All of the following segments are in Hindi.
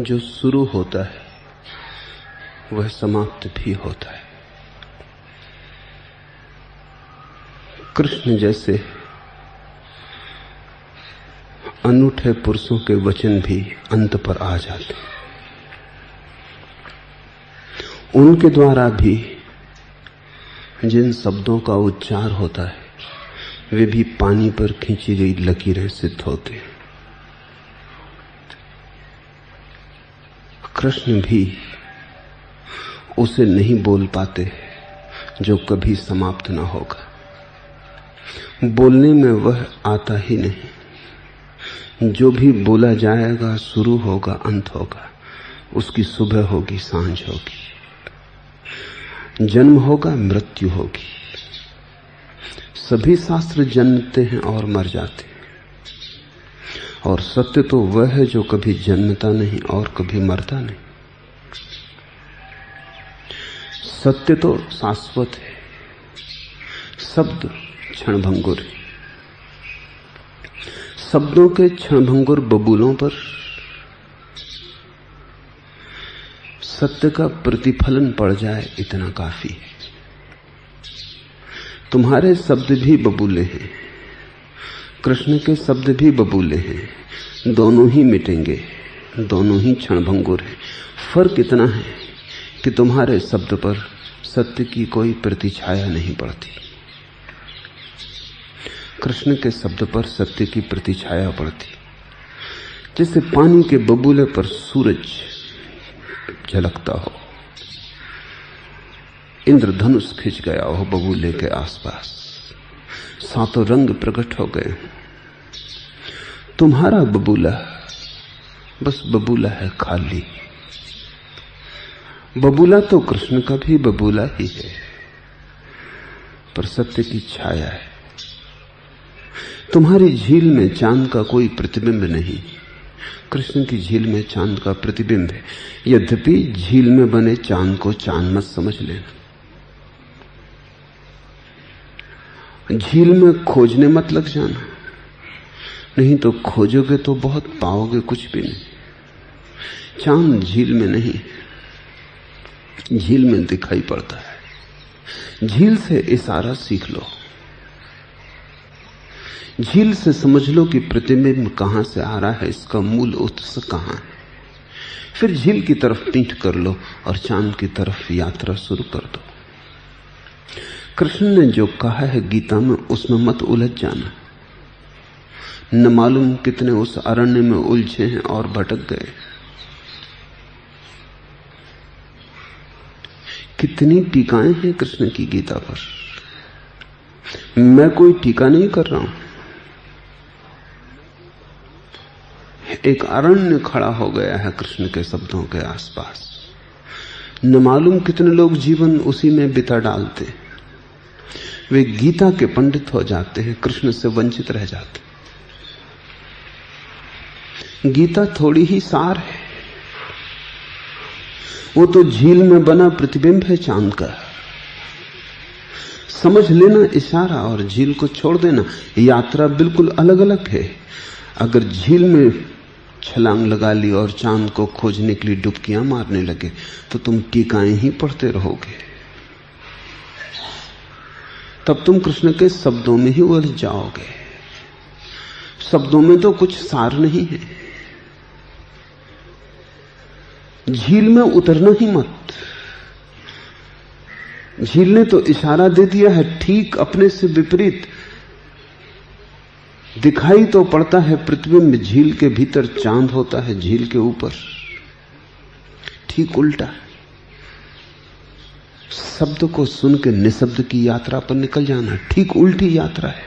जो शुरू होता है वह समाप्त भी होता है। कृष्ण जैसे अनूठे पुरुषों के वचन भी अंत पर आ जाते हैं। उनके द्वारा भी जिन शब्दों का उच्चार होता है वे भी पानी पर खींची गई लकीरें सिद्ध होते हैं। कृष्ण भी उसे नहीं बोल पाते जो कभी समाप्त ना होगा। बोलने में वह आता ही नहीं। जो भी बोला जाएगा शुरू होगा, अंत होगा। उसकी सुबह होगी, सांझ होगी, जन्म होगा, मृत्यु होगी। सभी शास्त्र जन्मते हैं और मर जाते हैं, और सत्य तो वह है जो कभी जन्मता नहीं और कभी मरता नहीं। सत्य तो शाश्वत है, शब्द क्षणभंगुर है। शब्दों के क्षणभंगुर बबूलों पर सत्य का प्रतिफलन पड़ जाए, इतना काफी है। तुम्हारे शब्द भी बबूले हैं, कृष्ण के शब्द भी बबूले हैं। दोनों ही मिटेंगे, दोनों ही क्षणभंगुर हैं। फर्क इतना है कि तुम्हारे शब्द पर सत्य की कोई प्रतिछाया नहीं पड़ती, कृष्ण के शब्द पर सत्य की प्रतिछाया पड़ती। जैसे पानी के बबूले पर सूरज झलकता हो, इंद्रधनुष खिंच गया हो बबूले के आसपास, सातों रंग प्रकट हो गए। तुम्हारा बबूला बस बबूला है, खाली। बबूला तो कृष्ण का भी बबूला ही है, पर सत्य की छाया है। तुम्हारी झील में चांद का कोई प्रतिबिंब नहीं, कृष्ण की झील में चांद का प्रतिबिंब है। यद्यपि झील में बने चांद को चांद मत समझ लेना। झील में खोजने मत लग जाना, नहीं तो खोजोगे तो बहुत पाओगे कुछ भी नहीं। चांद झील में नहीं, झील में दिखाई पड़ता है। झील से इशारा सीख लो, झील से समझ लो कि प्रतिबिंब कहां से आ रहा है, इसका मूल उत्स कहां है। फिर झील की तरफ पीठ कर लो और चांद की तरफ यात्रा शुरू कर दो। कृष्ण ने जो कहा है गीता में, उसमें मत उलझ जाना। न मालूम कितने उस अरण्य में उलझे हैं और भटक गए। कितनी टीकाएं हैं कृष्ण की गीता पर। मैं कोई टीका नहीं कर रहा हूं। एक अरण्य खड़ा हो गया है कृष्ण के शब्दों के आसपास। न मालूम कितने लोग जीवन उसी में बिता डालते। वे गीता के पंडित हो जाते हैं, कृष्ण से वंचित रह जाते। गीता थोड़ी ही सार है, वो तो झील में बना प्रतिबिंब है चांद का। समझ लेना इशारा और झील को छोड़ देना, यात्रा बिल्कुल अलग अलग है। अगर झील में छलांग लगा ली और चांद को खोजने के लिए डुबकियां मारने लगे तो तुम टीकाएं ही पढ़ते रहोगे। तब तुम कृष्ण के शब्दों में ही उलझ जाओगे। शब्दों में तो कुछ सार नहीं है। झील में उतरना ही मत। झील ने तो इशारा दे दिया है, ठीक अपने से विपरीत दिखाई तो पड़ता है प्रतिबिंब। झील के भीतर चांद होता है, झील के ऊपर ठीक उल्टा। शब्द को सुन के निशब्द की यात्रा पर निकल जाना ठीक उल्टी यात्रा है।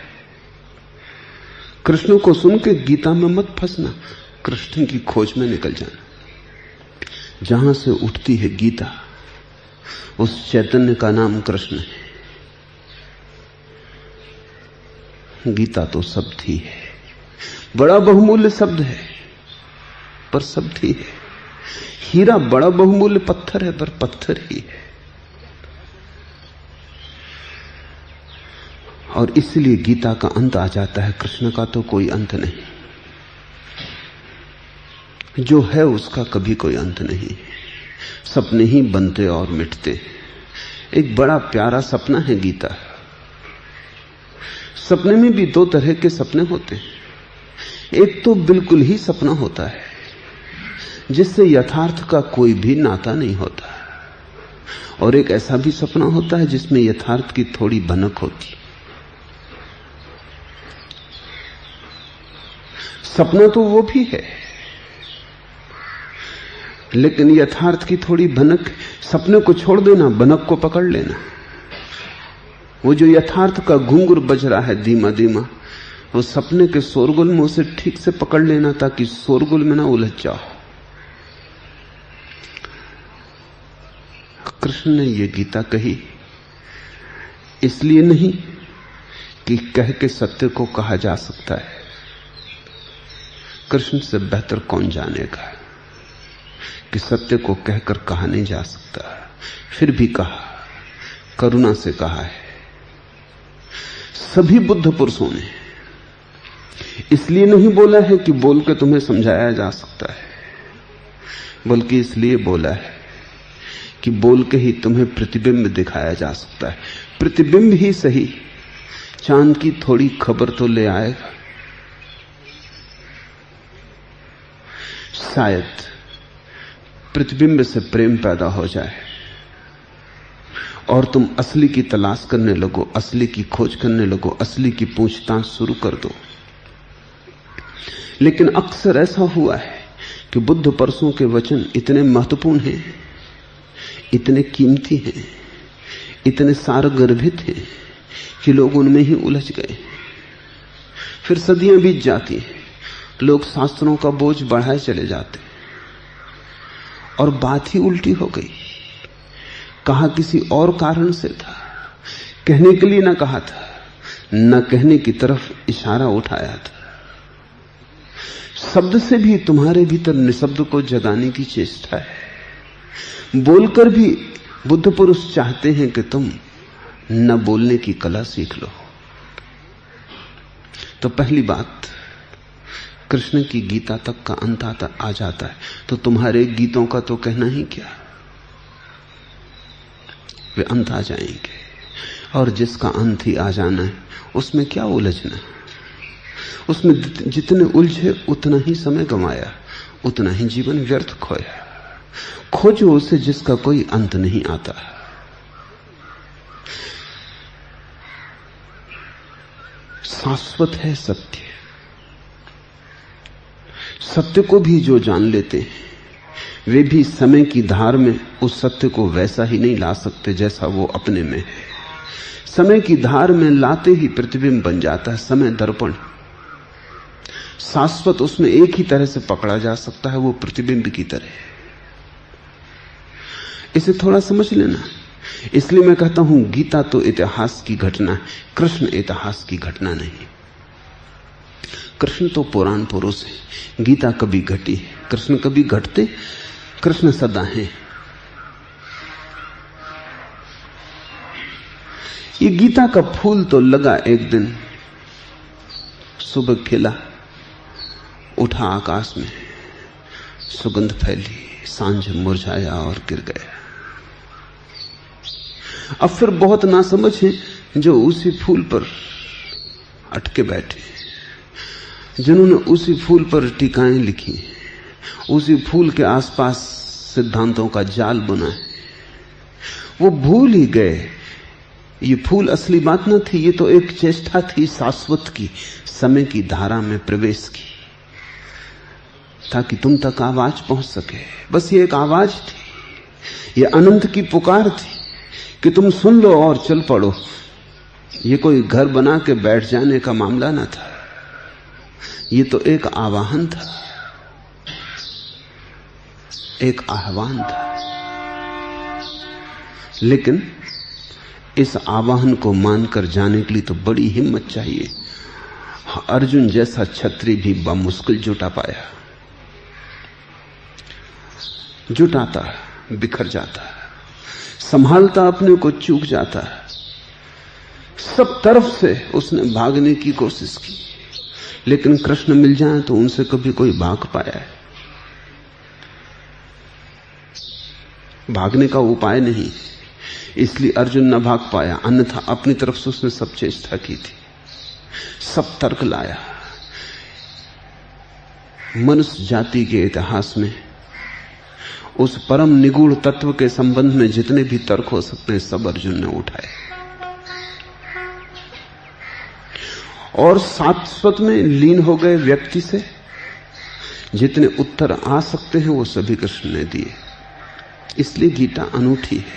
कृष्ण को सुन के गीता में मत फंसना, कृष्ण की खोज में निकल जाना। जहां से उठती है गीता, उस चैतन्य का नाम कृष्ण है। गीता तो शब्द ही है, बड़ा बहुमूल्य शब्द है, पर शब्द ही है। हीरा बड़ा बहुमूल्य पत्थर है, पर पत्थर ही है। और इसलिए गीता का अंत आ जाता है, कृष्ण का तो कोई अंत नहीं। जो है उसका कभी कोई अंत नहीं। सपने ही बनते और मिटते। एक बड़ा प्यारा सपना है गीता। सपने में भी दो तरह के सपने होते हैं। एक तो बिल्कुल ही सपना होता है जिससे यथार्थ का कोई भी नाता नहीं होता, और एक ऐसा भी सपना होता है जिसमें यथार्थ की थोड़ी भनक होती। सपना तो वो भी है, लेकिन यथार्थ की थोड़ी भनक। सपने को छोड़ देना, भनक को पकड़ लेना। वो जो यथार्थ का घुंघरू बज रहा है धीमा धीमा, वो सपने के शोरगुल में उसे ठीक से पकड़ लेना ताकि शोरगुल में ना उलझ जाओ। कृष्ण ने ये गीता कही इसलिए नहीं कि कह के सत्य को कहा जा सकता है। कृष्ण से बेहतर कौन जानेगा कि सत्य को कहकर कहा नहीं जा सकता। फिर भी कहा, करुणा से कहा है। सभी बुद्ध पुरुषों ने इसलिए नहीं बोला है कि बोल के तुम्हें समझाया जा सकता है, बल्कि इसलिए बोला है कि बोल के ही तुम्हें प्रतिबिंब दिखाया जा सकता है। प्रतिबिंब ही सही, चांद की थोड़ी खबर तो ले आएगा। शायद प्रतिबिंब से प्रेम पैदा हो जाए और तुम असली की तलाश करने लगो, असली की खोज करने लगो, असली की पूछताछ शुरू कर दो। लेकिन अक्सर ऐसा हुआ है कि बुद्ध परसों के वचन इतने महत्वपूर्ण हैं, इतने कीमती हैं, इतने सारगर्भित हैं कि लोग उनमें ही उलझ गए। फिर सदियां बीत जाती हैं, लोग शास्त्रों का बोझ बढ़ाए चले जाते और बात ही उल्टी हो गई। कहा किसी और कारण से था, कहने के लिए ना कहा था, न कहने की तरफ इशारा उठाया था। शब्द से भी तुम्हारे भीतर निशब्द को जगाने की चेष्टा है। बोलकर भी बुद्ध पुरुष चाहते हैं कि तुम न बोलने की कला सीख लो। तो पहली बात, कृष्ण की गीता तक का अंत आ जाता है तो तुम्हारे गीतों का तो कहना ही क्या, वे अंत आ जाएंगे। और जिसका अंत ही आ जाना है उसमें क्या उलझना। उसमें जितने उलझे उतना ही समय गंवाया, उतना ही जीवन व्यर्थ खोया। खोजो उसे जिसका कोई अंत नहीं आता। शाश्वत है सत्य। सत्य को भी जो जान लेते हैं वे भी समय की धार में उस सत्य को वैसा ही नहीं ला सकते जैसा वो अपने में है। समय की धार में लाते ही प्रतिबिंब बन जाता है समय दर्पण। शाश्वत उसमें एक ही तरह से पकड़ा जा सकता है, वो प्रतिबिंब की तरह। इसे थोड़ा समझ लेना। इसलिए मैं कहता हूं गीता तो इतिहास की घटना है, कृष्ण इतिहास की घटना नहीं। कृष्ण तो पुराण पुरुष है, गीता कभी घटी है, कृष्ण कभी घटते, कृष्ण सदा है। ये गीता का फूल तो लगा एक दिन, सुबह खिला, उठा आकाश में, सुगंध फैली, सांझ मुरझाया और गिर गया। अब फिर बहुत नासमझ हैं जो उसी फूल पर अटके बैठे, जिन्होंने उसी फूल पर टीकाएं लिखी, उसी फूल के आसपास सिद्धांतों का जाल बुना है। वो भूल ही गए ये फूल असली बात न थी, ये तो एक चेष्टा थी शाश्वत की, समय की धारा में प्रवेश की, ताकि तुम तक आवाज पहुंच सके। बस ये एक आवाज थी, ये अनंत की पुकार थी कि तुम सुन लो और चल पड़ो। ये कोई घर बना के बैठ जाने का मामला ना था, ये तो एक आवाहन था, एक आह्वान था। लेकिन इस आवाहन को मानकर जाने के लिए तो बड़ी हिम्मत चाहिए। अर्जुन जैसा क्षत्रिय भी बामुश्किल जुटा पाया। जुटाता बिखर जाता, संभालता अपने को चूक जाता। सब तरफ से उसने भागने की कोशिश की, लेकिन कृष्ण मिल जाए तो उनसे कभी कोई भाग पाया है? भागने का उपाय नहीं, इसलिए अर्जुन न भाग पाया, अन्यथा अपनी तरफ से उसने सब चेष्टा की थी, सब तर्क लाया। मनुष्य जाति के इतिहास में उस परम निगूढ़ तत्व के संबंध में जितने भी तर्क हो सकते हैं सब अर्जुन ने उठाए, और शाश्वत में लीन हो गए व्यक्ति से जितने उत्तर आ सकते हैं वो सभी कृष्ण ने दिए। इसलिए गीता अनूठी है,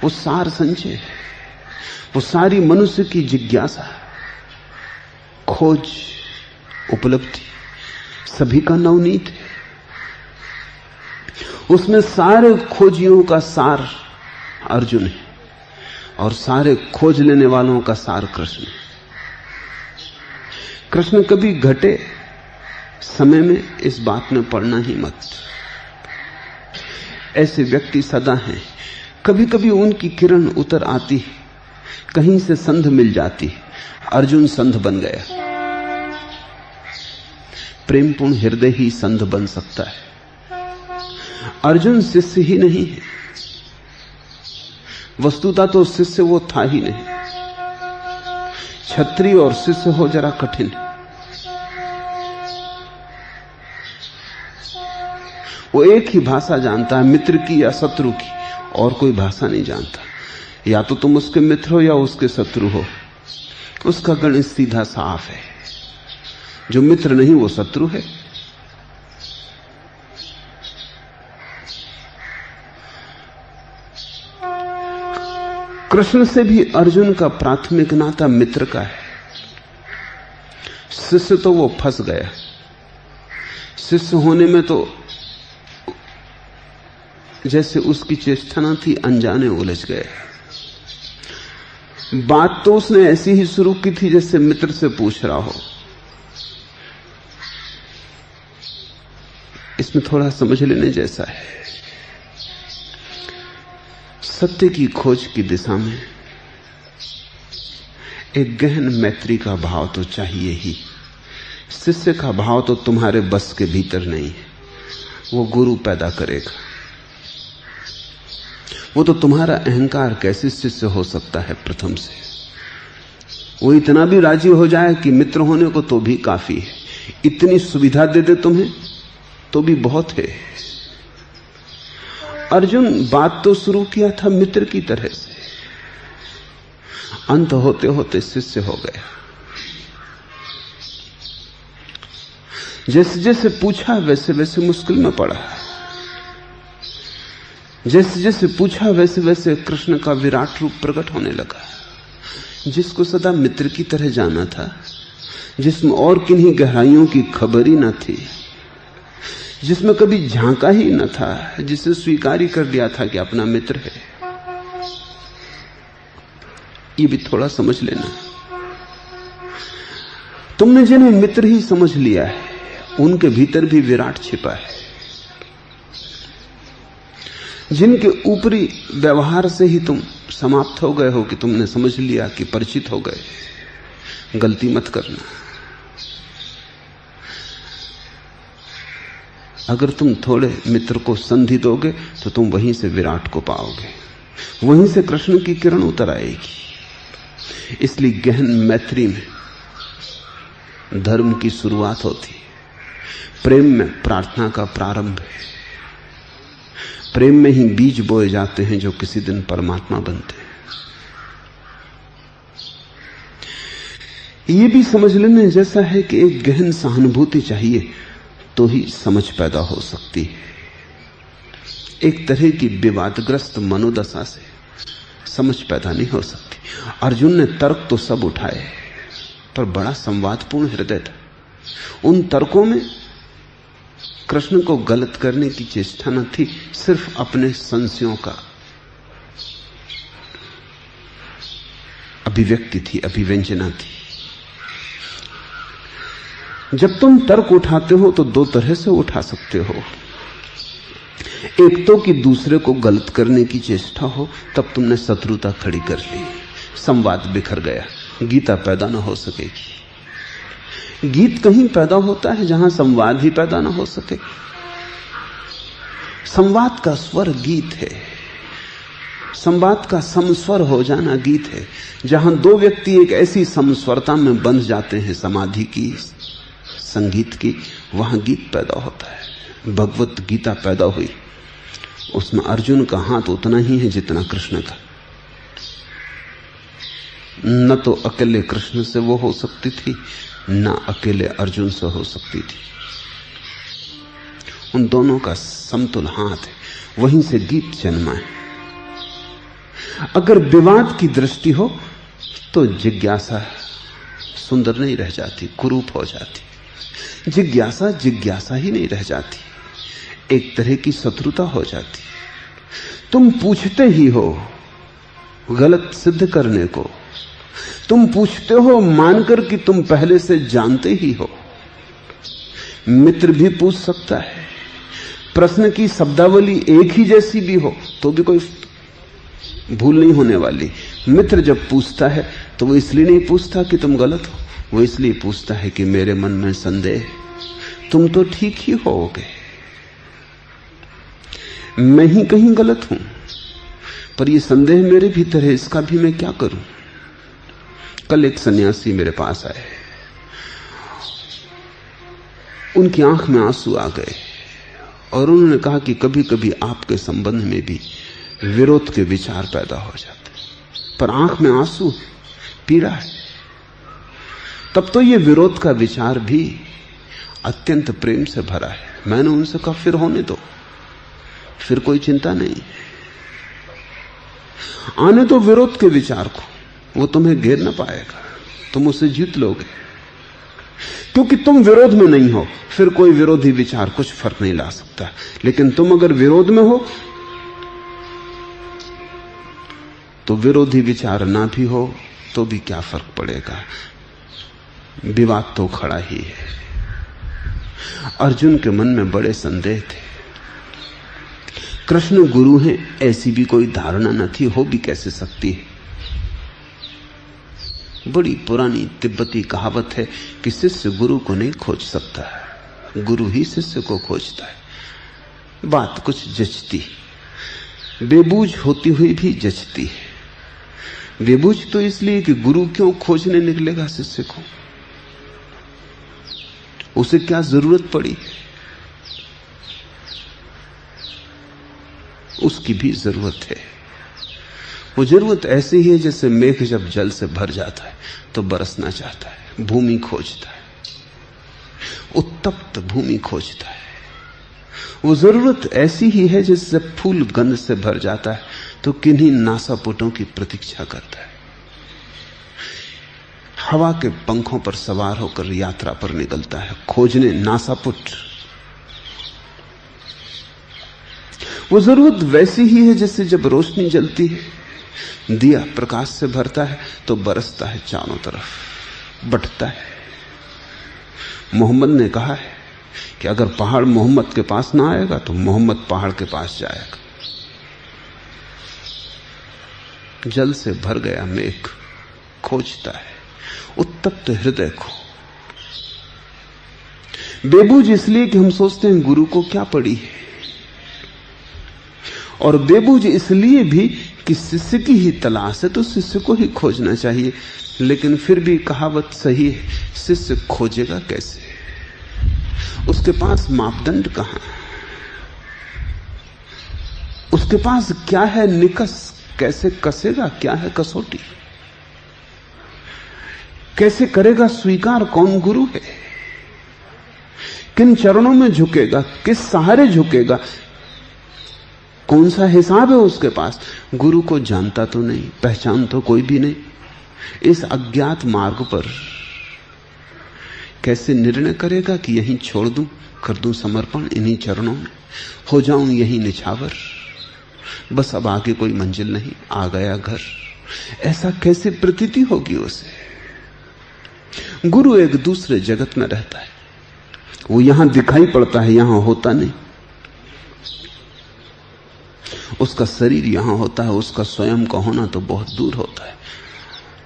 वो सार संचय है, वो सारी मनुष्य की जिज्ञासा, खोज, उपलब्धि सभी का नवनीत है। उसमें सारे खोजियों का सार अर्जुन है और सारे खोज लेने वालों का सार कृष्ण है। कृष्ण कभी घटे समय में इस बात में पड़ना ही मत। ऐसे व्यक्ति सदा हैं, कभी कभी उनकी किरण उतर आती, कहीं से संध मिल जाती। अर्जुन संध बन गया। प्रेमपूर्ण हृदय ही संध बन सकता है। अर्जुन शिष्य ही नहीं है, वस्तुतः तो शिष्य वो था ही नहीं। क्षत्रिय और शिष्य हो जरा कठिन। वो एक ही भाषा जानता है, मित्र की या शत्रु की, और कोई भाषा नहीं जानता। या तो तुम उसके मित्र हो या उसके शत्रु हो। उसका गणित सीधा साफ है, जो मित्र नहीं वो शत्रु है। कृष्ण से भी अर्जुन का प्राथमिक नाता मित्र का है। शिष्य तो वो फंस गया। शिष्य होने में तो जैसे उसकी चेष्टा न थी, अनजाने उलझ गए। बात तो उसने ऐसी ही शुरू की थी जैसे मित्र से पूछ रहा हो। इसमें थोड़ा समझ लेने जैसा है। सत्य की खोज की दिशा में एक गहन मैत्री का भाव तो चाहिए ही। शिष्य का भाव तो तुम्हारे बस के भीतर नहीं है, वो गुरु पैदा करेगा। वो तो तुम्हारा अहंकार कैसे शिष्य हो सकता है प्रथम से। वो इतना भी राजी हो जाए कि मित्र होने को तो भी काफी है, इतनी सुविधा दे दे तुम्हें तो भी बहुत है। अर्जुन बात तो शुरू किया था मित्र की तरह से, अंत होते होते शिष्य हो गया। जैसे जैसे पूछा वैसे वैसे मुश्किल में पड़ा। जैसे जैसे पूछा वैसे वैसे कृष्ण का विराट रूप प्रकट होने लगा, जिसको सदा मित्र की तरह जाना था, जिसमें और किन्हीं गहराइयों की खबर ही न थी, जिसमें कभी झांका ही न था, जिसे स्वीकार ही कर दिया था कि अपना मित्र है। ये भी थोड़ा समझ लेना। तुमने जिन्हें मित्र ही समझ लिया है उनके भीतर भी विराट छिपा है। जिनके ऊपरी व्यवहार से ही तुम समाप्त हो गए हो कि तुमने समझ लिया कि परिचित हो गए, गलती मत करना। अगर तुम थोड़े मित्र को संधि दोगे तो तुम वहीं से विराट को पाओगे, वहीं से कृष्ण की किरण उतर आएगी। इसलिए गहन मैत्री में धर्म की शुरुआत होती है। प्रेम में प्रार्थना का प्रारंभ है। प्रेम में ही बीज बोए जाते हैं जो किसी दिन परमात्मा बनते हैं। यह भी समझ लेने जैसा है कि एक गहन सहानुभूति चाहिए तो ही समझ पैदा हो सकती है। एक तरह की विवादग्रस्त मनोदशा से समझ पैदा नहीं हो सकती। अर्जुन ने तर्क तो सब उठाए, पर बड़ा संवादपूर्ण हृदय था। उन तर्कों में कृष्ण को गलत करने की चेष्टा न थी, सिर्फ अपने संशयों का अभिव्यक्ति थी, अभिव्यंजना थी। जब तुम तर्क उठाते हो तो दो तरह से उठा सकते हो। एक तो कि दूसरे को गलत करने की चेष्टा हो, तब तुमने शत्रुता खड़ी कर ली, संवाद बिखर गया, गीता पैदा ना हो सकेगी। गीत कहीं पैदा होता है जहां संवाद ही पैदा ना हो सके। संवाद का स्वर गीत है, संवाद का समस्वर हो जाना गीत है। जहां दो व्यक्ति एक ऐसी समस्वरता में बंध जाते हैं, समाधि की, संगीत की, वहां गीत पैदा होता है। भगवत गीता पैदा हुई, उसमें अर्जुन का हाथ उतना ही है जितना कृष्ण का। न तो अकेले कृष्ण से वो हो सकती थी, न अकेले अर्जुन से हो सकती थी। उन दोनों का समतुल हाथ है, वहीं से गीत जन्मा है। अगर विवाद की दृष्टि हो तो जिज्ञासा सुंदर नहीं रह जाती, कुरूप हो जाती। जिज्ञासा जिज्ञासा ही नहीं रह जाती, एक तरह की शत्रुता हो जाती। तुम पूछते ही हो गलत सिद्ध करने को, तुम पूछते हो मानकर कि तुम पहले से जानते ही हो। मित्र भी पूछ सकता है, प्रश्न की शब्दावली एक ही जैसी भी हो तो भी कोई भूल नहीं होने वाली। मित्र जब पूछता है तो वो इसलिए नहीं पूछता कि तुम गलत हो, वो इसलिए पूछता है कि मेरे मन में संदेह, तुम तो ठीक ही होगे, मैं ही कहीं गलत हूं, पर ये संदेह मेरे भीतर है, इसका भी मैं क्या करूं। कल एक सन्यासी मेरे पास आए, उनकी आंख में आंसू आ गए और उन्होंने कहा कि कभी कभी आपके संबंध में भी विरोध के विचार पैदा हो जाते, पर आंख में आंसू, पीड़ा है। तब तो ये विरोध का विचार भी अत्यंत प्रेम से भरा है। मैंने उनसे कहा फिर होने दो, फिर कोई चिंता नहीं, आने दो विरोध के विचार को, वो तुम्हें घेर ना पाएगा, तुम उसे जीत लोगे, क्योंकि तुम विरोध में नहीं हो। फिर कोई विरोधी विचार कुछ फर्क नहीं ला सकता। लेकिन तुम अगर विरोध में हो तो विरोधी विचार ना भी हो तो भी क्या फर्क पड़ेगा, विवाद तो खड़ा ही है। अर्जुन के मन में बड़े संदेह थे, कृष्ण गुरु हैं ऐसी भी कोई धारणा न थी, हो भी कैसे सकती है। बड़ी पुरानी तिब्बती कहावत है कि शिष्य गुरु को नहीं खोज सकता, गुरु ही शिष्य को खोजता है। बात कुछ जचती, बेबूझ होती हुई भी जचती है। बेबूझ तो इसलिए कि गुरु क्यों खोजने निकलेगा शिष्य को, उसे क्या जरूरत पड़ी। उसकी भी जरूरत है। वो जरूरत ऐसी ही है जैसे मेघ जब जल से भर जाता है तो बरसना चाहता है, भूमि खोजता है, उत्तप्त भूमि खोजता है। वो जरूरत ऐसी ही है जैसे फूल गंध से भर जाता है तो किन्हीं नासापुटों की प्रतीक्षा करता है। हवा के पंखों पर सवार होकर यात्रा पर निकलता है, खोजने नासापुट। वो जरूरत वैसी ही है जैसे जब रोशनी जलती है, दिया प्रकाश से भरता है तो बरसता है चारों तरफ, बटता है। मोहम्मद ने कहा है कि अगर पहाड़ मोहम्मद के पास ना आएगा तो मोहम्मद पहाड़ के पास जाएगा। जल से भर गया मेघ खोजता है उत्तप्त हृदय को। बेबूझ इसलिए कि हम सोचते हैं गुरु को क्या पड़ी है, और बेबूझ इसलिए भी कि शिष्य की ही तलाश है तो शिष्य को ही खोजना चाहिए। लेकिन फिर भी कहावत सही है, शिष्य खोजेगा कैसे, उसके पास मापदंड कहां, उसके पास क्या है निकस, कैसे कसेगा, क्या है कसौटी, कैसे करेगा स्वीकार कौन गुरु है, किन चरणों में झुकेगा, किस सहारे झुकेगा, कौन सा हिसाब है उसके पास। गुरु को जानता तो नहीं, पहचान तो कोई भी नहीं। इस अज्ञात मार्ग पर कैसे निर्णय करेगा कि यहीं छोड़ दूं, कर दूं समर्पण इन्हीं चरणों में, हो जाऊं यहीं निछावर, बस अब आगे कोई मंजिल नहीं, आ गया घर। ऐसा कैसे प्रतीति होगी उसे। गुरु एक दूसरे जगत में रहता है, वो यहां दिखाई पड़ता है, यहां होता नहीं। उसका शरीर यहां होता है, उसका स्वयं का होना तो बहुत दूर होता है।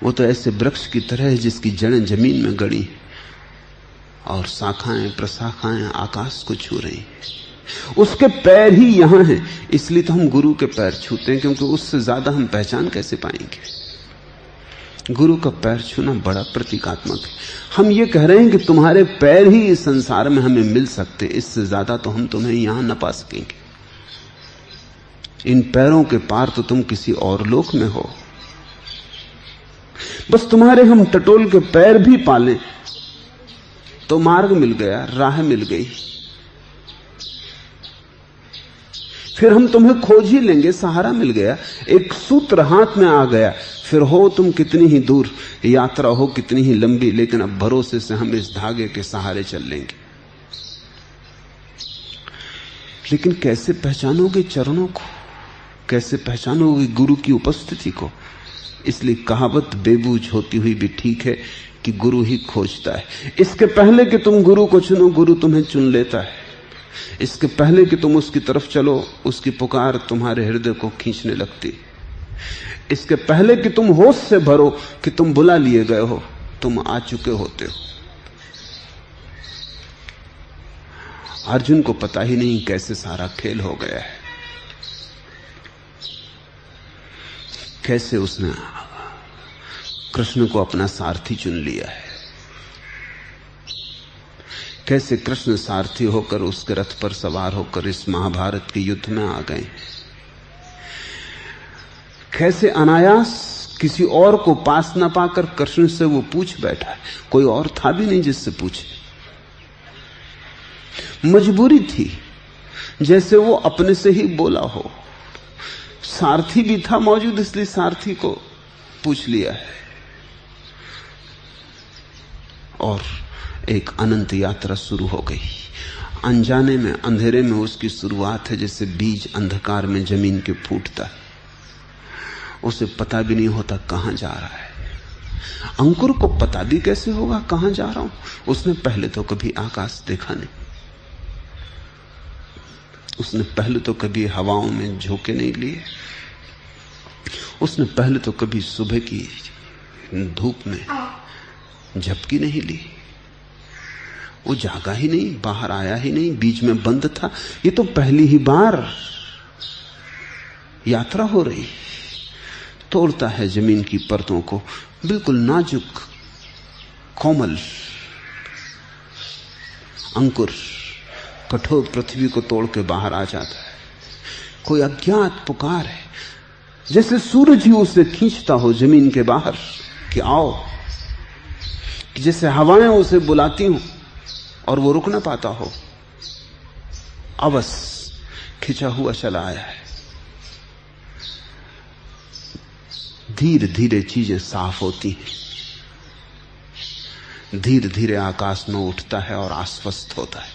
वो तो ऐसे वृक्ष की तरह है जिसकी जड़ें जमीन में गड़ी और शाखाएं प्रशाखाएं आकाश को छू रही। उसके पैर ही यहां हैं, इसलिए तो हम गुरु के पैर छूते हैं, क्योंकि उससे ज्यादा हम पहचान कैसे पाएंगे। गुरु का पैर छूना बड़ा प्रतीकात्मक है। हम ये कह रहे हैं कि तुम्हारे पैर ही इस संसार में हमें मिल सकते, इससे ज्यादा तो हम तुम्हें यहां न पा सकेंगे। इन पैरों के पार तो तुम किसी और लोक में हो। बस तुम्हारे हम टटोल के पैर भी पालें तो मार्ग मिल गया, राह मिल गई। फिर हम तुम्हें खोज ही लेंगे, सहारा मिल गया, एक सूत्र हाथ में आ गया। फिर हो तुम कितनी ही दूर, यात्रा हो कितनी ही लंबी, लेकिन अब भरोसे से हम इस धागे के सहारे चल लेंगे। लेकिन कैसे पहचानोगे चरणों को, कैसे पहचानोगे गुरु की उपस्थिति को? इसलिए कहावत बेबूझ होती हुई भी ठीक है कि गुरु ही खोजता है। इसके पहले कि तुम गुरु को चुनो, गुरु तुम्हें चुन लेता है। इसके पहले कि तुम उसकी तरफ चलो, उसकी पुकार तुम्हारे हृदय को खींचने लगती। इसके पहले कि तुम होश से भरो कि तुम बुला लिए गए हो, तुम आ चुके होते हो। अर्जुन को पता ही नहीं कैसे सारा खेल हो गया है, कैसे उसने कृष्ण को अपना सारथी चुन लिया है, कैसे कृष्ण सारथी होकर उसके रथ पर सवार होकर इस महाभारत के युद्ध में आ गए, कैसे अनायास किसी और को पास न पाकर कृष्ण से वो पूछ बैठा है। कोई और था भी नहीं जिससे पूछे, मजबूरी थी, जैसे वो अपने से ही बोला हो। सारथी भी था मौजूद, इसलिए सारथी को पूछ लिया है। और एक अनंत यात्रा शुरू हो गई। अनजाने में, अंधेरे में उसकी शुरुआत है, जैसे बीज अंधकार में जमीन के फूटता है। उसे पता भी नहीं होता कहां जा रहा है। अंकुर को पता भी कैसे होगा कहां जा रहा हूं? उसने पहले तो कभी आकाश देखा नहीं, उसने पहले तो कभी हवाओं में झोंके नहीं लिए, उसने पहले तो कभी सुबह की धूप में झपकी नहीं ली। वो जागा ही नहीं, बाहर आया ही नहीं, बीच में बंद था। ये तो पहली ही बार यात्रा हो रही। तोड़ता है जमीन की परतों को, बिल्कुल नाजुक कोमल अंकुर कठोर पृथ्वी को तोड़ के बाहर आ जाता है। कोई अज्ञात पुकार है, जैसे सूरज ही उसे खींचता हो जमीन के बाहर कि आओ, कि जैसे हवाएं उसे बुलाती हूं और वो रुक ना पाता हो। अवस खिंचा हुआ चला आया है। धीरे धीरे चीजें साफ होती हैं, धीरे धीरे आकाश में उठता है और आश्वस्त होता है।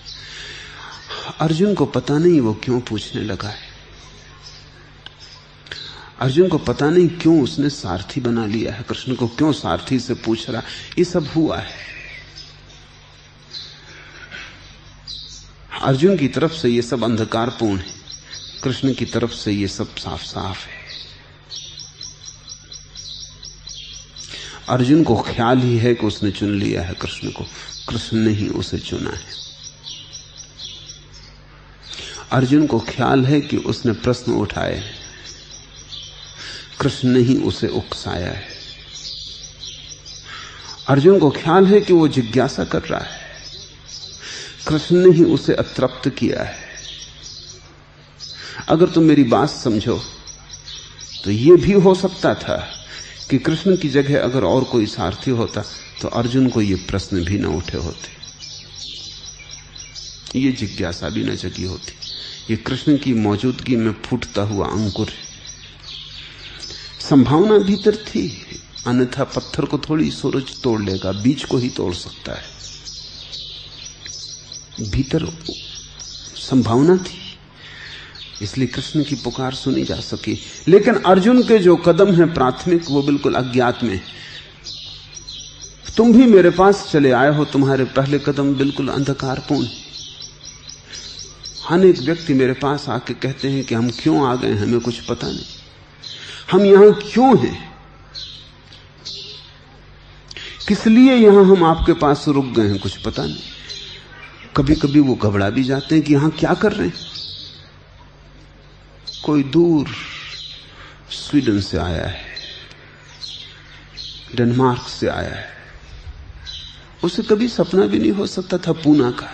अर्जुन को पता नहीं वो क्यों पूछने लगा है, अर्जुन को पता नहीं क्यों उसने सारथी बना लिया है, कृष्ण को क्यों सारथी से पूछ रहा। ये सब हुआ है। अर्जुन की तरफ से ये सब अंधकारपूर्ण है, कृष्ण की तरफ से ये सब साफ साफ है। अर्जुन को ख्याल ही है कि उसने चुन लिया है कृष्ण को, कृष्ण ने ही उसे चुना है। अर्जुन को ख्याल है कि उसने प्रश्न उठाए, कृष्ण ने ही उसे उकसाया है। अर्जुन को ख्याल है कि वो जिज्ञासा कर रहा है, कृष्ण ने ही उसे अतृप्त किया है। अगर तुम मेरी बात समझो तो यह भी हो सकता था कि कृष्ण की जगह अगर और कोई सारथी होता तो अर्जुन को ये प्रश्न भी न उठे होते, ये जिज्ञासा भी न जगी होती। ये कृष्ण की मौजूदगी में फूटता हुआ अंकुर है। संभावना भीतर थी, अन्यथा पत्थर को थोड़ी सूरज तोड़ लेगा, बीज को ही तोड़ सकता है। भीतर संभावना थी, इसलिए कृष्ण की पुकार सुनी जा सकी। लेकिन अर्जुन के जो कदम हैं प्राथमिक, वो बिल्कुल अज्ञात में। तुम भी मेरे पास चले आए हो, तुम्हारे पहले कदम बिल्कुल अंधकारपूर्ण। अनेक व्यक्ति मेरे पास आके कहते हैं कि हम क्यों आ गए, हमें कुछ पता नहीं, हम यहां क्यों हैं, किस लिए यहां हम आपके पास रुक गए हैं, कुछ पता नहीं। कभी कभी वो घबरा भी जाते हैं कि यहां क्या कर रहे हैं, कोई दूर स्वीडन से आया है, डेनमार्क से आया है, उसे कभी सपना भी नहीं हो सकता था पूना का।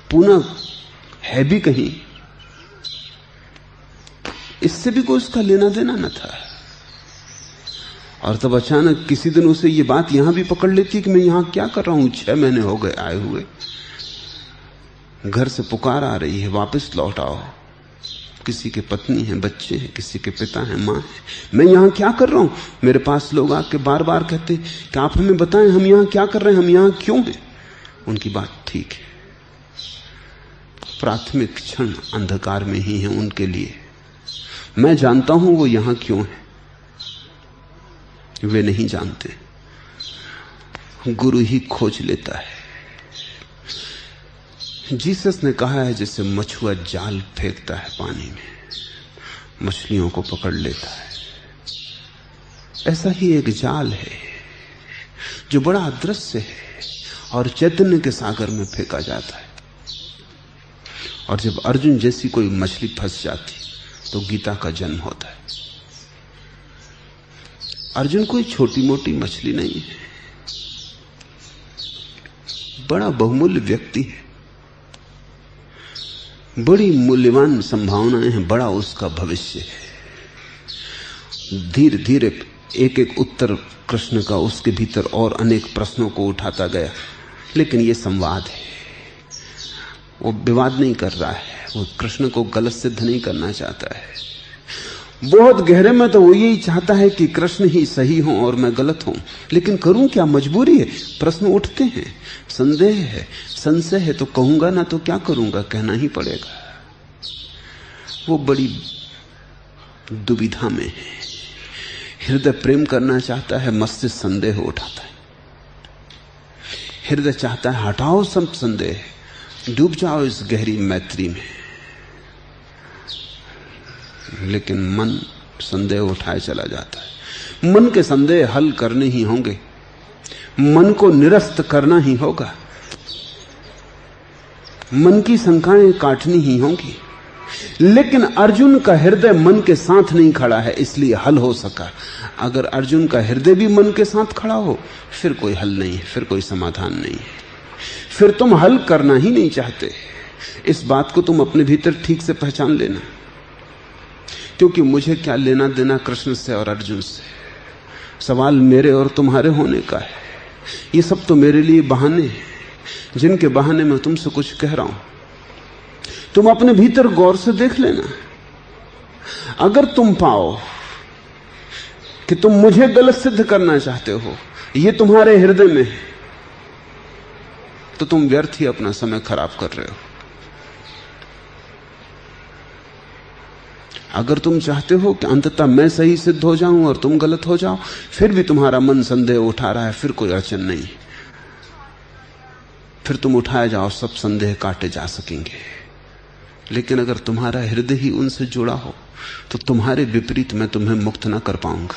पूना है भी कहीं, इससे भी कोई उसका लेना देना न था। और तब अचानक किसी दिन उसे ये बात यहां भी पकड़ लेती कि मैं यहां क्या कर रहा हूं, 6 महीने हो गए आए हुए, घर से पुकार आ रही है वापस लौट आओ। किसी के पत्नी है, बच्चे हैं, किसी के पिता हैं, मां है, मैं यहां क्या कर रहा हूं। मेरे पास लोग आके बार बार कहते कि आप हमें बताएं हम यहां क्या कर रहे हैं, हम यहां क्यों हैं। उनकी बात ठीक है, प्राथमिक क्षण अंधकार में ही है उनके लिए। मैं जानता हूं वो यहां क्यों है, वे नहीं जानते। गुरु ही खोज लेता है। जीसस ने कहा है जैसे मछुआ जाल फेंकता है पानी में, मछलियों को पकड़ लेता है, ऐसा ही एक जाल है जो बड़ा अदृश्य है और चैतन्य के सागर में फेंका जाता है। और जब अर्जुन जैसी कोई मछली फंस जाती तो गीता का जन्म होता है। अर्जुन कोई छोटी मोटी मछली नहीं है, बड़ा बहुमूल्य व्यक्ति है, बड़ी मूल्यवान संभावनाएं हैं, बड़ा उसका भविष्य है। धीरे धीरे एक एक उत्तर कृष्ण का उसके भीतर और अनेक प्रश्नों को उठाता गया। लेकिन यह संवाद है, वो विवाद नहीं कर रहा है, वो कृष्ण को गलत सिद्ध नहीं करना चाहता है। बहुत गहरे में तो वो यही चाहता है कि कृष्ण ही सही हो और मैं गलत हूं। लेकिन करूं क्या, मजबूरी है, प्रश्न उठते हैं, संदेह है, संशय है, तो कहूंगा ना तो क्या करूंगा, कहना ही पड़ेगा। वो बड़ी दुविधा में है। हृदय प्रेम करना चाहता है, मस्तिष्क संदेह उठाता है। हृदय चाहता है हटाओ सब संदेह, डूब जाओ इस गहरी मैत्री में, लेकिन मन संदेह उठाए चला जाता है। मन के संदेह हल करने ही होंगे, मन को निरस्त करना ही होगा, मन की शंकाएं काटनी ही होंगी। लेकिन अर्जुन का हृदय मन के साथ नहीं खड़ा है, इसलिए हल हो सका। अगर अर्जुन का हृदय भी मन के साथ खड़ा हो फिर कोई हल नहीं है, फिर कोई समाधान नहीं है, फिर तुम हल करना ही नहीं चाहते। इस बात को तुम अपने भीतर ठीक से पहचान लेना, क्योंकि मुझे क्या लेना देना कृष्ण से और अर्जुन से। सवाल मेरे और तुम्हारे होने का है। ये सब तो मेरे लिए बहाने हैं, जिनके बहाने मैं तुमसे कुछ कह रहा हूं। तुम अपने भीतर गौर से देख लेना। अगर तुम पाओ कि तुम मुझे गलत सिद्ध करना चाहते हो, ये तुम्हारे हृदय में है, तो तुम व्यर्थ ही अपना समय खराब कर रहे हो। अगर तुम चाहते हो कि अंततः मैं सही सिद्ध हो जाऊं और तुम गलत हो जाओ, फिर भी तुम्हारा मन संदेह उठा रहा है, फिर कोई अड़चन नहीं, फिर तुम उठाए जाओ, सब संदेह काटे जा सकेंगे। लेकिन अगर तुम्हारा हृदय ही उनसे जुड़ा हो तो तुम्हारे विपरीत मैं तुम्हें मुक्त ना कर पाऊंगा।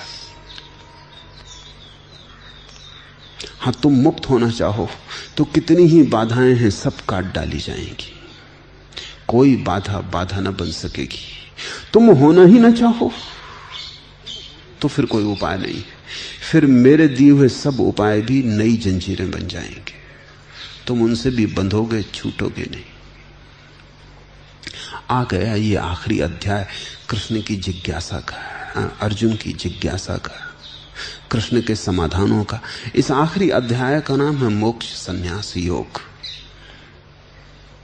हां, तुम मुक्त होना चाहो तो कितनी ही बाधाएं हैं सब काट डाली जाएंगी, कोई बाधा ना बन सकेगी। तुम होना ही ना चाहो तो फिर कोई उपाय नहीं, फिर मेरे दिए हुए सब उपाय भी नई जंजीरें बन जाएंगे, तुम उनसे भी बंधोगे, छूटोगे नहीं। आ गया ये आखिरी अध्याय कृष्ण की जिज्ञासा का, अर्जुन की जिज्ञासा का, कृष्ण के समाधानों का। इस आखिरी अध्याय का नाम है मोक्ष संन्यास योग।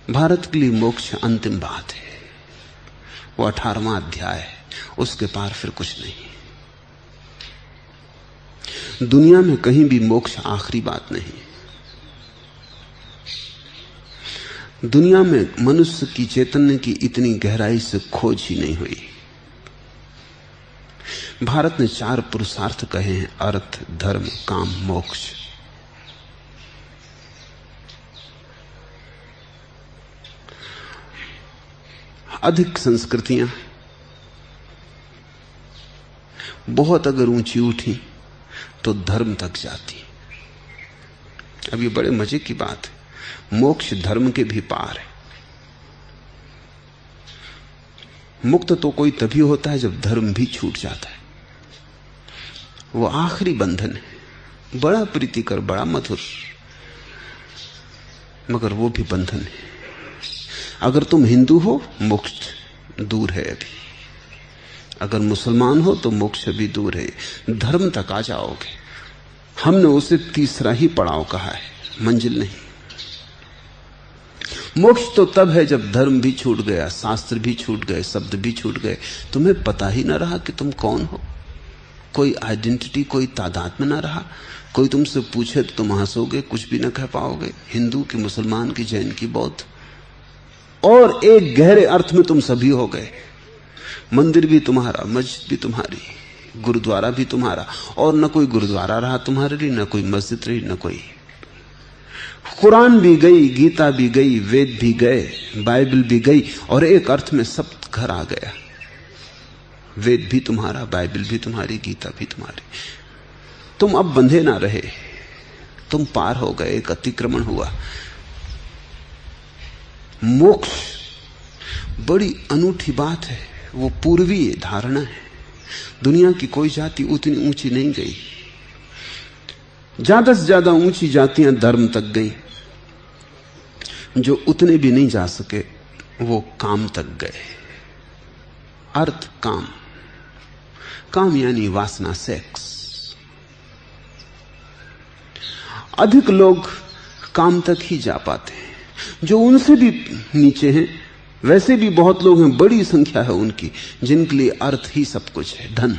भारत के लिए मोक्ष अंतिम बात है, वो 18वां अध्याय है, उसके पार फिर कुछ नहीं। दुनिया में कहीं भी मोक्ष आखिरी बात नहीं। दुनिया में मनुष्य की चैतन्य की इतनी गहराई से खोज ही नहीं हुई। भारत ने 4 पुरुषार्थ कहे हैं, अर्थ, धर्म, काम, मोक्ष। अधिक संस्कृतियां बहुत अगर ऊंची उठी तो धर्म तक जाती। अब ये बड़े मजे की बात है, मोक्ष धर्म के भी पार है। मुक्त तो कोई तभी होता है जब धर्म भी छूट जाता है। वो आखिरी बंधन है, बड़ा प्रीतिकर, बड़ा मधुर, मगर वो भी बंधन है। अगर तुम हिंदू हो, मोक्ष दूर है अभी। अगर मुसलमान हो तो मोक्ष भी दूर है, धर्म तक आ जाओगे। हमने उसे तीसरा ही पड़ाव कहा है, मंजिल नहीं। मोक्ष तो तब है जब धर्म भी छूट गया, शास्त्र भी छूट गए, शब्द भी छूट गए, तुम्हें पता ही ना रहा कि तुम कौन हो। कोई आइडेंटिटी, कोई तादाद में ना रहा। कोई तुमसे पूछे तो तुम हंसोगे, कुछ भी ना कह पाओगे, हिंदू की, मुसलमान की, जैन की, बौद्ध। और एक गहरे अर्थ में तुम सभी हो गए। मंदिर भी तुम्हारा, मस्जिद भी तुम्हारी, गुरुद्वारा भी तुम्हारा, और न कोई गुरुद्वारा रहा तुम्हारे लिए, न कोई मस्जिद रही, न कोई। कुरान भी गई, गीता भी गई, वेद भी गए, बाइबल भी गई, और एक अर्थ में सब घर आ गया। वेद भी तुम्हारा, बाइबल भी तुम्हारी, गीता भी तुम्हारी। तुम अब बंधे ना रहे, तुम पार हो गए, एक अतिक्रमण हुआ। मोक्ष बड़ी अनूठी बात है, वो पूर्वीय धारणा है। दुनिया की कोई जाति उतनी ऊंची नहीं गई। ज्यादा से ज्यादा ऊंची जातियां धर्म तक गई, जो उतने भी नहीं जा सके वो काम तक गए। अर्थ काम, काम यानी वासना, सेक्स। अधिक लोग काम तक ही जा पाते हैं। जो उनसे भी नीचे हैं, वैसे भी बहुत लोग हैं, बड़ी संख्या है उनकी, जिनके लिए अर्थ ही सब कुछ है, धन।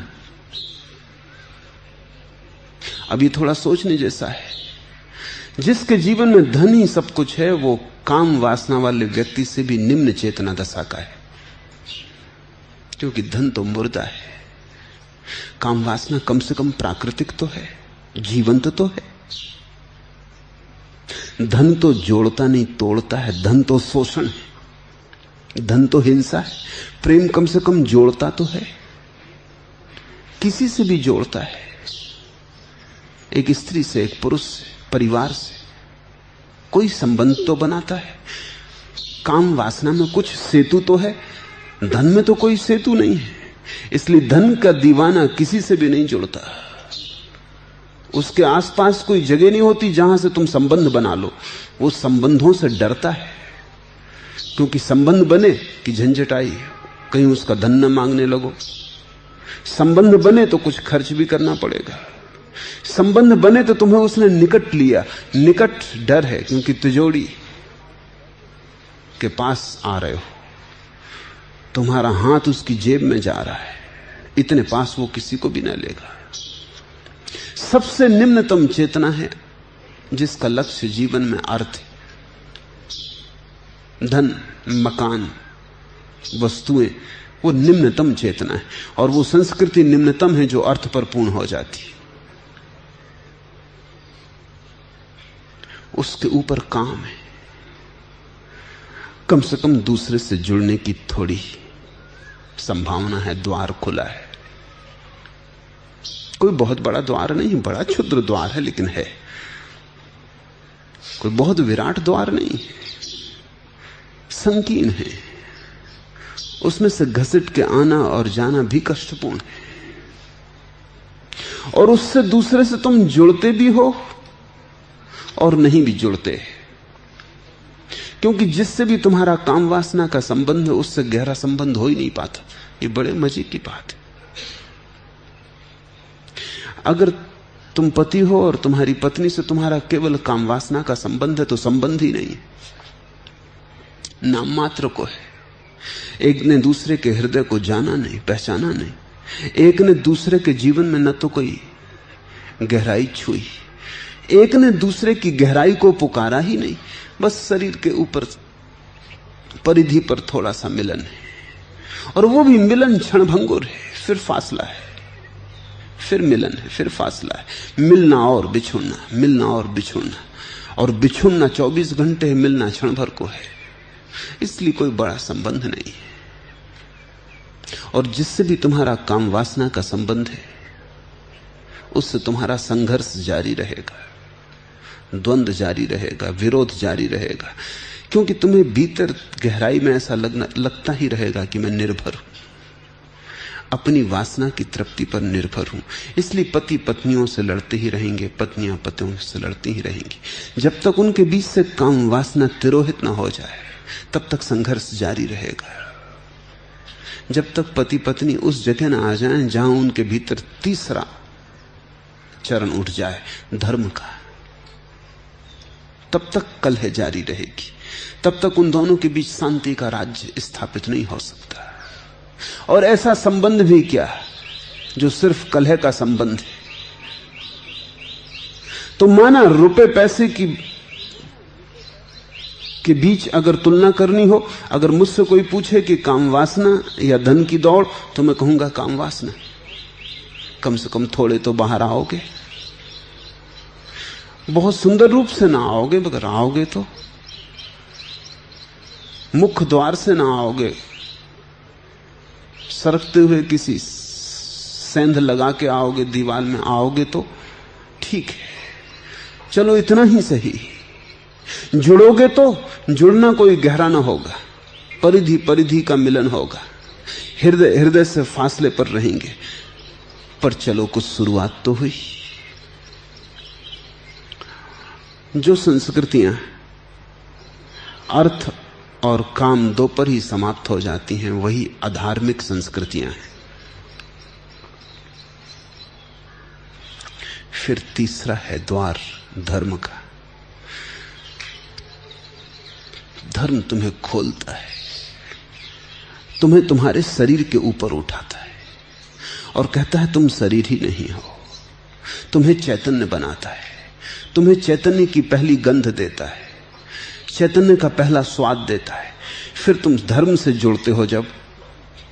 अब ये थोड़ा सोचने जैसा है। जिसके जीवन में धन ही सब कुछ है, वो काम वासना वाले व्यक्ति से भी निम्न चेतना दशा का है, क्योंकि धन तो मुर्दा है। काम वासना कम से कम प्राकृतिक तो है, जीवंत तो है। धन तो जोड़ता नहीं, तोड़ता है। धन तो शोषण है, धन तो हिंसा है। प्रेम कम से कम जोड़ता तो है, किसी से भी जोड़ता है। एक स्त्री से, एक पुरुष से, परिवार से कोई संबंध तो बनाता है। काम वासना में कुछ सेतु तो है, धन में तो कोई सेतु नहीं है। इसलिए धन का दीवाना किसी से भी नहीं जुड़ता। उसके आसपास कोई जगह नहीं होती जहां से तुम संबंध बना लो। वो संबंधों से डरता है, क्योंकि संबंध बने कि झंझट आई, कहीं उसका धन न मांगने लगो। संबंध बने तो कुछ खर्च भी करना पड़ेगा। संबंध बने तो तुम्हें उसने निकट लिया। निकट डर है, क्योंकि तिजोरी के पास आ रहे हो, तुम्हारा हाथ उसकी जेब में जा रहा है, इतने पास वो किसी को भी ना लेगा। सबसे निम्नतम चेतना है जिसका लक्ष्य जीवन में अर्थ है। धन, मकान, वस्तुएं, वो निम्नतम चेतना है। और वो संस्कृति निम्नतम है जो अर्थ पर पूर्ण हो जाती है। उसके ऊपर काम है, कम से कम दूसरे से जुड़ने की थोड़ी संभावना है, द्वार खुला है। कोई बहुत बड़ा द्वार नहीं, बड़ा क्षुद्र द्वार है, लेकिन है। कोई बहुत विराट द्वार नहीं, संकीर्ण है। उसमें से घसीट के आना और जाना भी कष्टपूर्ण है। और उससे दूसरे से तुम जुड़ते भी हो और नहीं भी जुड़ते, क्योंकि जिससे भी तुम्हारा काम वासना का संबंध है, उससे गहरा संबंध हो ही नहीं पाता। ये बड़े मजे की बात है। अगर तुम पति हो और तुम्हारी पत्नी से तुम्हारा केवल काम वासना का संबंध है, तो संबंध ही नहीं है, नाम मात्र को है। एक ने दूसरे के हृदय को जाना नहीं, पहचाना नहीं। एक ने दूसरे के जीवन में न तो कोई गहराई छुई, एक ने दूसरे की गहराई को पुकारा ही नहीं। बस शरीर के ऊपर परिधि पर थोड़ा सा मिलन है, और वो भी मिलन क्षणभंगुर है। फिर फासला है, फिर मिलन है, फिर फासला है। मिलना और बिछुड़ना, मिलना और बिछुड़ना, और बिछुड़ना 24 घंटे है, मिलना क्षण भर को है। इसलिए कोई बड़ा संबंध नहीं है। और जिससे भी तुम्हारा काम वासना का संबंध है, उससे तुम्हारा संघर्ष जारी रहेगा, द्वंद्व जारी रहेगा, विरोध जारी रहेगा। क्योंकि तुम्हें भीतर गहराई में ऐसा लगता ही रहेगा कि मैं निर्भर हूं, अपनी वासना की तृप्ति पर निर्भर हूं। इसलिए पति पत्नियों से लड़ते ही रहेंगे, पत्नियां पतियों से लड़ती ही रहेंगी। जब तक उनके बीच से काम वासना तिरोहित ना हो जाए तब तक संघर्ष जारी रहेगा। जब तक पति पत्नी उस जगह ना आ जाएं जहां उनके भीतर तीसरा चरण उठ जाए धर्म का, तब तक कलह जारी रहेगी। तब तक उन दोनों के बीच शांति का राज्य स्थापित नहीं हो सकता। और ऐसा संबंध भी क्या जो सिर्फ कलह का संबंध है। तो माना रुपए पैसे के बीच अगर तुलना करनी हो, अगर मुझसे कोई पूछे कि काम वासना या धन की दौड़, तो मैं कहूंगा काम वासना। कम से कम थोड़े तो बाहर आओगे, बहुत सुंदर रूप से ना आओगे, मगर आओगे तो मुख्य द्वार से ना आओगे, सरकते हुए किसी सेंध लगा के आओगे, दीवार में आओगे तो ठीक है, चलो इतना ही सही। जुड़ोगे तो जुड़ना कोई गहरा ना होगा, परिधि परिधि का मिलन होगा, हृदय हृदय से फासले पर रहेंगे, पर चलो कुछ शुरुआत तो हुई। जो संस्कृतियां अर्थ और काम दो पर ही समाप्त हो जाती हैं, वही अधार्मिक संस्कृतियां हैं। फिर तीसरा है द्वार धर्म का। धर्म तुम्हें खोलता है, तुम्हें तुम्हारे शरीर के ऊपर उठाता है और कहता है तुम शरीर ही नहीं हो, तुम्हें चैतन्य बनाता है, तुम्हें चैतन्य की पहली गंध देता है, चैतन्य का पहला स्वाद देता है। फिर तुम धर्म से जुड़ते हो जब,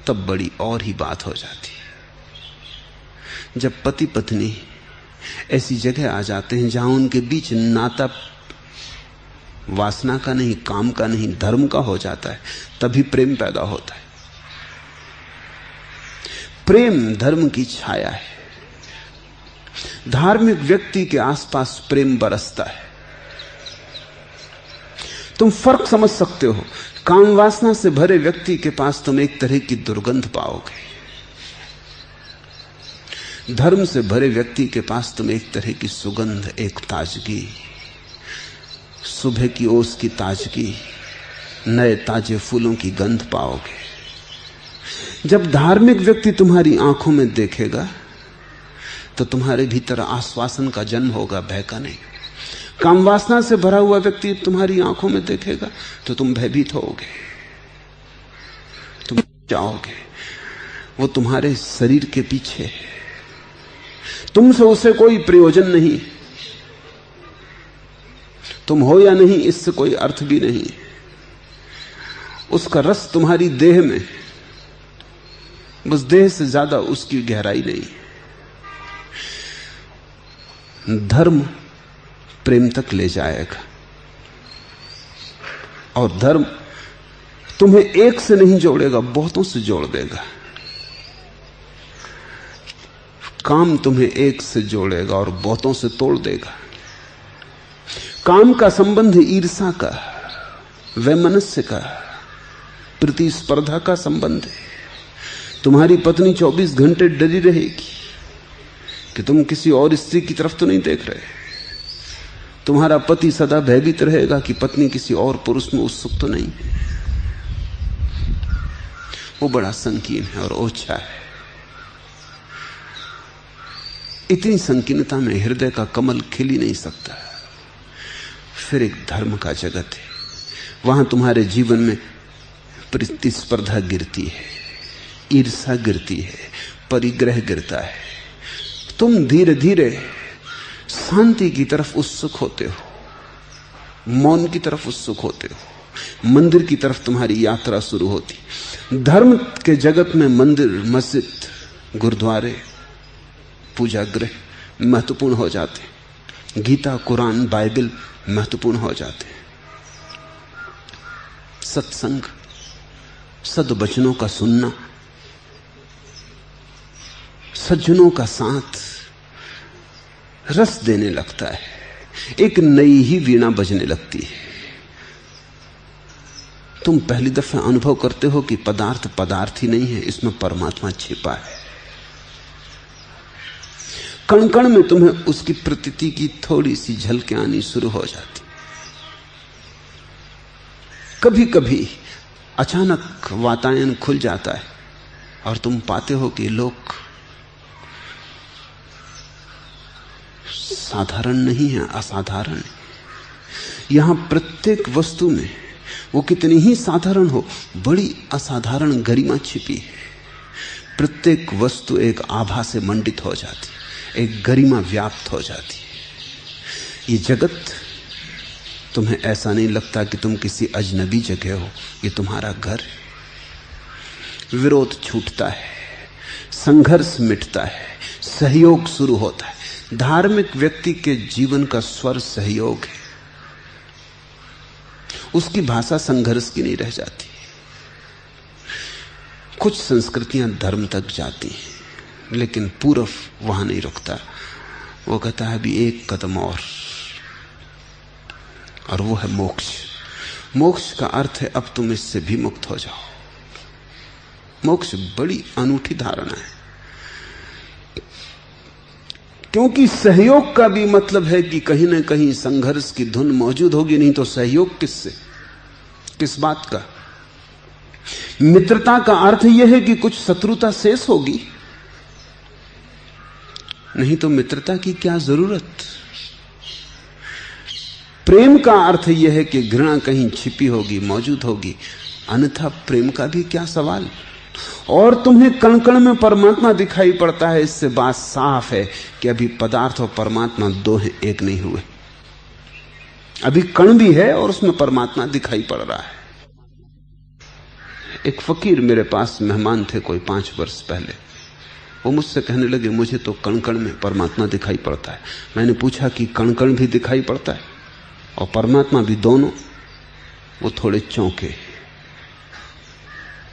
तब बड़ी और ही बात हो जाती है। जब पति पत्नी ऐसी जगह आ जाते हैं जहां उनके बीच नाता वासना का नहीं, काम का नहीं, धर्म का हो जाता है, तभी प्रेम पैदा होता है। प्रेम धर्म की छाया है। धार्मिक व्यक्ति के आसपास प्रेम बरसता है। तुम फर्क समझ सकते हो, काम वासना से भरे व्यक्ति के पास तुम एक तरह की दुर्गंध पाओगे, धर्म से भरे व्यक्ति के पास तुम एक तरह की सुगंध, एक ताजगी, सुबह की ओस की ताजगी, नए ताजे फूलों की गंध पाओगे। जब धार्मिक व्यक्ति तुम्हारी आंखों में देखेगा तो तुम्हारे भीतर आश्वासन का जन्म होगा, भय का नहीं। काम वासना से भरा हुआ व्यक्ति तुम्हारी आंखों में देखेगा तो तुम भयभीत होगे, तुम जाओगे। वो तुम्हारे शरीर के पीछे है, तुमसे उसे कोई प्रयोजन नहीं, तुम हो या नहीं इससे कोई अर्थ भी नहीं। उसका रस तुम्हारी देह में, बस देह से ज्यादा उसकी गहराई नहीं। धर्म प्रेम तक ले जाएगा, और धर्म तुम्हें एक से नहीं जोड़ेगा, बहुतों से जोड़ देगा। काम तुम्हें एक से जोड़ेगा और बहुतों से तोड़ देगा। काम का संबंध ईर्ष्या का, वैमनस्य का, प्रतिस्पर्धा का संबंध है। तुम्हारी पत्नी 24 घंटे डरी रहेगी कि तुम किसी और स्त्री की तरफ तो नहीं देख रहे। तुम्हारा पति सदा भयभीत रहेगा कि पत्नी किसी और पुरुष में उत्सुक तो नहीं है। वो बड़ा संकीर्ण है और ओछा है। इतनी संकीर्णता में हृदय का कमल खिल ही नहीं सकता। फिर एक धर्म का जगत है, वहां तुम्हारे जीवन में प्रतिस्पर्धा गिरती है, ईर्ष्या गिरती है, परिग्रह गिरता है। तुम धीरे धीरे शांति की तरफ उत्सुक होते हो, मौन की तरफ उत्सुक होते हो, मंदिर की तरफ तुम्हारी यात्रा शुरू होती। धर्म के जगत में मंदिर, मस्जिद, गुरुद्वारे, पूजा गृह महत्वपूर्ण हो जाते। गीता, कुरान, बाइबल महत्वपूर्ण हो जाते। सत्संग, सद्वचनों का सुनना, सज्जनों का साथ रस देने लगता है। एक नई ही वीणा बजने लगती है। तुम पहली दफे अनुभव करते हो कि पदार्थ पदार्थ ही नहीं है, इसमें परमात्मा छिपा है। कण कण में तुम्हें उसकी प्रतीति की थोड़ी सी झलकें आनी शुरू हो जाती। कभी कभी अचानक वातायन खुल जाता है और तुम पाते हो कि लोग साधारण नहीं है, असाधारण है। यहां प्रत्येक वस्तु में, वो कितनी ही साधारण हो, बड़ी असाधारण गरिमा छिपी है। प्रत्येक वस्तु एक आभा से मंडित हो जाती है, एक गरिमा व्याप्त हो जाती है। ये जगत तुम्हें ऐसा नहीं लगता कि तुम किसी अजनबी जगह हो, ये तुम्हारा घर है। विरोध छूटता है, संघर्ष मिटता है, सहयोग शुरू होता है। धार्मिक व्यक्ति के जीवन का स्वर सहयोग है। उसकी भाषा संघर्ष की नहीं रह जाती। कुछ संस्कृतियां धर्म तक जाती हैं, लेकिन पूर्व वहां नहीं रुकता। वो कहता है अभी एक कदम और वो है मोक्ष। मोक्ष का अर्थ है अब तुम इससे भी मुक्त हो जाओ। मोक्ष बड़ी अनूठी धारणा है, क्योंकि सहयोग का भी मतलब है कि कहीं ना कहीं संघर्ष की धुन मौजूद होगी, नहीं तो सहयोग किससे, किस बात का। मित्रता का अर्थ यह है कि कुछ शत्रुता शेष होगी, नहीं तो मित्रता की क्या जरूरत। प्रेम का अर्थ यह है कि घृणा कहीं छिपी होगी, मौजूद होगी, अन्यथा प्रेम का भी क्या सवाल। और तुम्हें कण कण में परमात्मा दिखाई पड़ता है, इससे बात साफ है कि अभी पदार्थ और परमात्मा दो हैं, एक नहीं हुए। अभी कण भी है और उसमें परमात्मा दिखाई पड़ रहा है। एक फकीर मेरे पास मेहमान थे कोई 5 वर्ष पहले। वो मुझसे कहने लगे मुझे तो कण कण में परमात्मा दिखाई पड़ता है। मैंने पूछा कि कण कण भी दिखाई पड़ता है और परमात्मा भी, दोनों? वो थोड़े चौंके।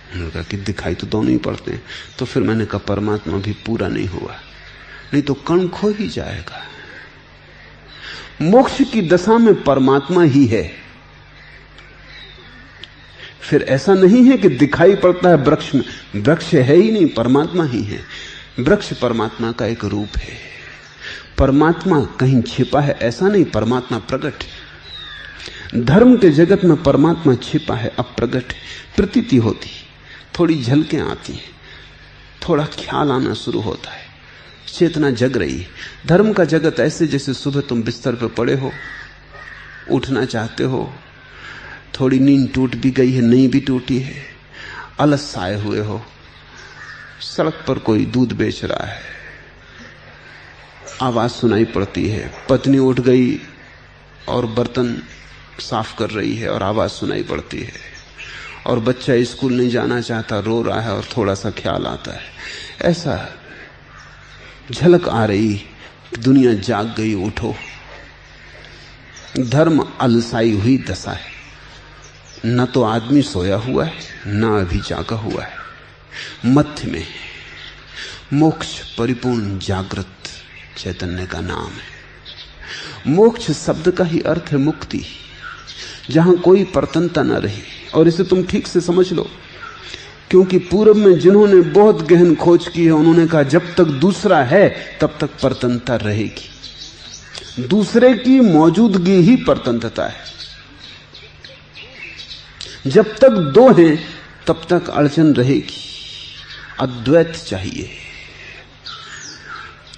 उन्होंने कहा कि दिखाई तो दोनों ही पड़ते हैं। तो फिर मैंने कहा परमात्मा भी पूरा नहीं हुआ, नहीं तो कण खो ही जाएगा। मोक्ष की दशा में परमात्मा ही है। फिर ऐसा नहीं है कि दिखाई पड़ता है वृक्ष में, वृक्ष है ही नहीं, परमात्मा ही है। वृक्ष परमात्मा का एक रूप है। परमात्मा कहीं छिपा है ऐसा नहीं, परमात्मा प्रकट है। धर्म के जगत में परमात्मा छिपा है, अब प्रकट है। प्रतीति होती, थोड़ी झलकें आती हैं, थोड़ा ख्याल आना शुरू होता है, चेतना जग रही है। धर्म का जगत ऐसे जैसे सुबह तुम बिस्तर पर पड़े हो, उठना चाहते हो, थोड़ी नींद टूट भी गई है, नहीं भी टूटी है, अलस आए हुए हो, सड़क पर कोई दूध बेच रहा है, आवाज सुनाई पड़ती है, पत्नी उठ गई और बर्तन साफ कर रही है और आवाज सुनाई पड़ती है, और बच्चा स्कूल नहीं जाना चाहता, रो रहा है और थोड़ा सा ख्याल आता है। ऐसा झलक आ रही, दुनिया जाग गई, उठो। धर्म अलसाई हुई दशा है, न तो आदमी सोया हुआ है, न अभी जागा हुआ है, मध्य में। मोक्ष परिपूर्ण जागृत चैतन्य का नाम है। मोक्ष शब्द का ही अर्थ है मुक्ति, जहां कोई परतंत्रता न रही। और इसे तुम ठीक से समझ लो, क्योंकि पूर्व में जिन्होंने बहुत गहन खोज की है, उन्होंने कहा जब तक दूसरा है तब तक परतंत्रता रहेगी। दूसरे की मौजूदगी ही परतंत्रता है। जब तक दो हैं तब तक अड़चन रहेगी। अद्वैत चाहिए,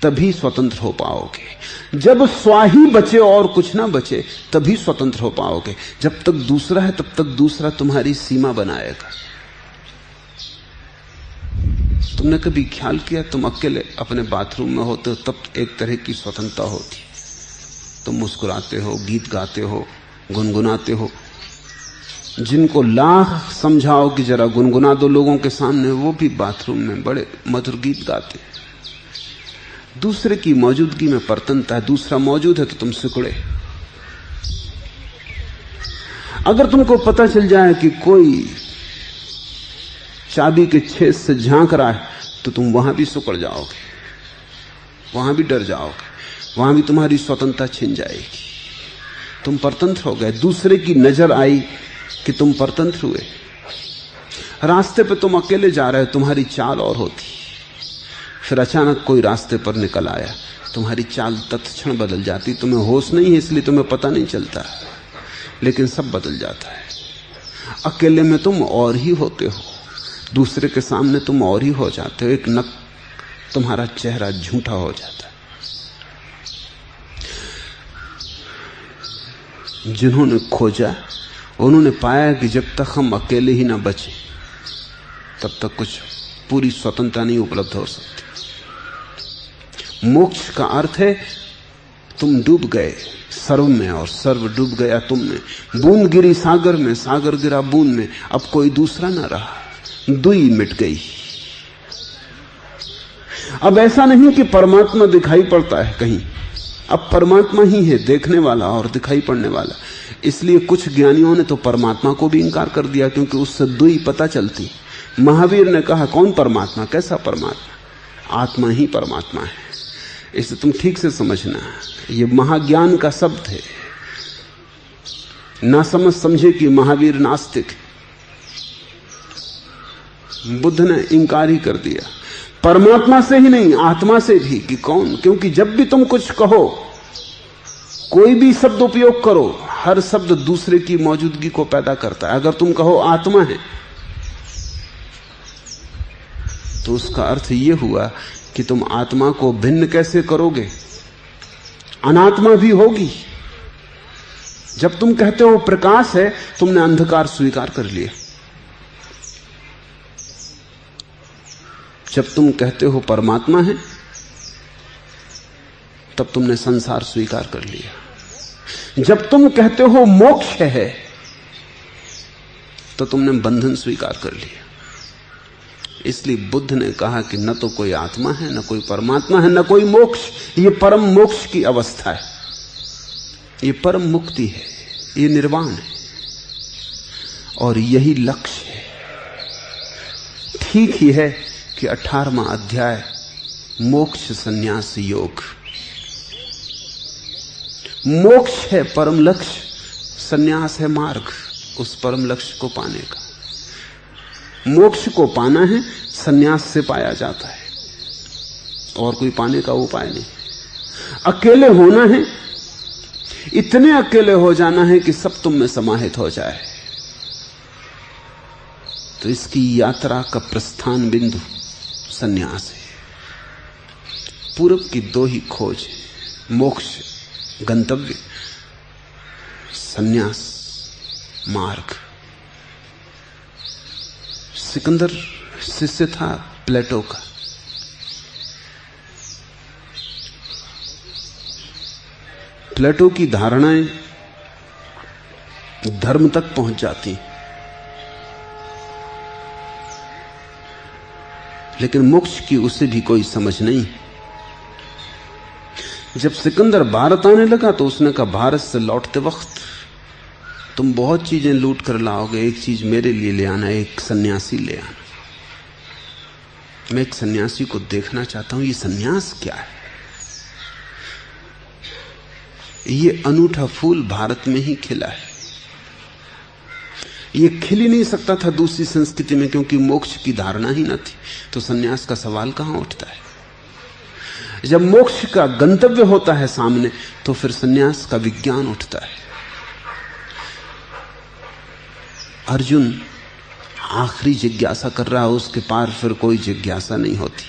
तभी स्वतंत्र हो पाओगे। जब स्वाही बचे और कुछ ना बचे, तभी स्वतंत्र हो पाओगे। जब तक दूसरा है तब तक दूसरा तुम्हारी सीमा बनाएगा। तुमने कभी ख्याल किया, तुम अकेले अपने बाथरूम में होते हो तब एक तरह की स्वतंत्रता होती। तुम मुस्कुराते हो, गीत गाते हो, गुनगुनाते हो। जिनको लाख समझाओ कि जरा गुनगुना दो लोगों के सामने, वो भी बाथरूम में बड़े मधुर गीत गाते हैं। दूसरे की मौजूदगी में परतंत्रता है। दूसरा मौजूद है तो तुम सिकुड़े। अगर तुमको पता चल जाए कि कोई चाबी के छेद से झांक रहा है, तो तुम वहां भी सिकुड़ जाओगे, वहां भी डर जाओगे, वहां भी तुम्हारी स्वतंत्रता छिन जाएगी। तुम परतंत्र हो गए। दूसरे की नजर आई कि तुम परतंत्र हुए। रास्ते पे तुम अकेले जा रहे, तुम्हारी चाल और होती, फिर अचानक कोई रास्ते पर निकल आया, तुम्हारी चाल तत्क्षण बदल जाती। तुम्हें होश नहीं है इसलिए तुम्हें पता नहीं चलता, लेकिन सब बदल जाता है। अकेले में तुम और ही होते हो, दूसरे के सामने तुम और ही हो जाते हो। एक नक तुम्हारा चेहरा झूठा हो जाता है। जिन्होंने खोजा उन्होंने पाया कि जब तक हम अकेले ही ना बचे तब तक कुछ पूरी स्वतंत्रता नहीं उपलब्ध हो सकती। मोक्ष का अर्थ है तुम डूब गए सर्व में और सर्व डूब गया तुम में। बूंद गिरी सागर में, सागर गिरा बूंद में, अब कोई दूसरा ना रहा, दुई मिट गई। अब ऐसा नहीं कि परमात्मा दिखाई पड़ता है कहीं, अब परमात्मा ही है देखने वाला और दिखाई पड़ने वाला। इसलिए कुछ ज्ञानियों ने तो परमात्मा को भी इंकार कर दिया, क्योंकि उससे दुई पता चलती। महावीर ने कहा कौन परमात्मा, कैसा परमात्मा? आत्मा ही परमात्मा है। इसे तुम ठीक से समझना, ये महाज्ञान का शब्द है। ना समझे कि महावीर नास्तिक। बुद्ध ने इंकार ही कर दिया, परमात्मा से ही नहीं आत्मा से भी, कि कौन? क्योंकि जब भी तुम कुछ कहो, कोई भी शब्द उपयोग करो, हर शब्द दूसरे की मौजूदगी को पैदा करता है। अगर तुम कहो आत्मा है तो उसका अर्थ यह हुआ कि तुम आत्मा को भिन्न कैसे करोगे, अनात्मा भी होगी। जब तुम कहते हो प्रकाश है, तुमने अंधकार स्वीकार कर लिया। जब तुम कहते हो परमात्मा है, तब तुमने संसार स्वीकार कर लिया। जब तुम कहते हो मोक्ष है, तो तुमने बंधन स्वीकार कर लिया। इसलिए बुद्ध ने कहा कि न तो कोई आत्मा है, न कोई परमात्मा है, न कोई मोक्ष। ये परम मोक्ष की अवस्था है, ये परम मुक्ति है, ये निर्वाण है, और यही लक्ष्य है। ठीक ही है कि 18वां अध्याय मोक्ष संन्यास योग। मोक्ष है परम लक्ष्य, संन्यास है मार्ग उस परम लक्ष्य को पाने का। मोक्ष को पाना है, संन्यास से पाया जाता है, और कोई पाने का उपाय नहीं। अकेले होना है, इतने अकेले हो जाना है कि सब तुम में समाहित हो जाए। तो इसकी यात्रा का प्रस्थान बिंदु संन्यास है। पूर्व की दो ही खोज, मोक्ष गंतव्य, संन्यास मार्ग। सिकंदर शिष्य था प्लेटो का। प्लेटो की धारणाएं धर्म तक पहुंच जाती, लेकिन मोक्ष की उसे भी कोई समझ नहीं। जब सिकंदर भारत आने लगा तो उसने कहा भारत से लौटते वक्त तुम बहुत चीजें लूट कर लाओगे, एक चीज मेरे लिए ले आना, एक सन्यासी ले आना। मैं एक सन्यासी को देखना चाहता हूं, ये सन्यास क्या है। ये अनूठा फूल भारत में ही खिला है, ये खिल ही नहीं सकता था दूसरी संस्कृति में, क्योंकि मोक्ष की धारणा ही न थी। तो सन्यास का सवाल कहां उठता है? जब मोक्ष का गंतव्य होता है सामने, तो फिर सन्यास का विज्ञान उठता है। अर्जुन आखिरी जिज्ञासा कर रहा है, उसके पार फिर कोई जिज्ञासा नहीं होती।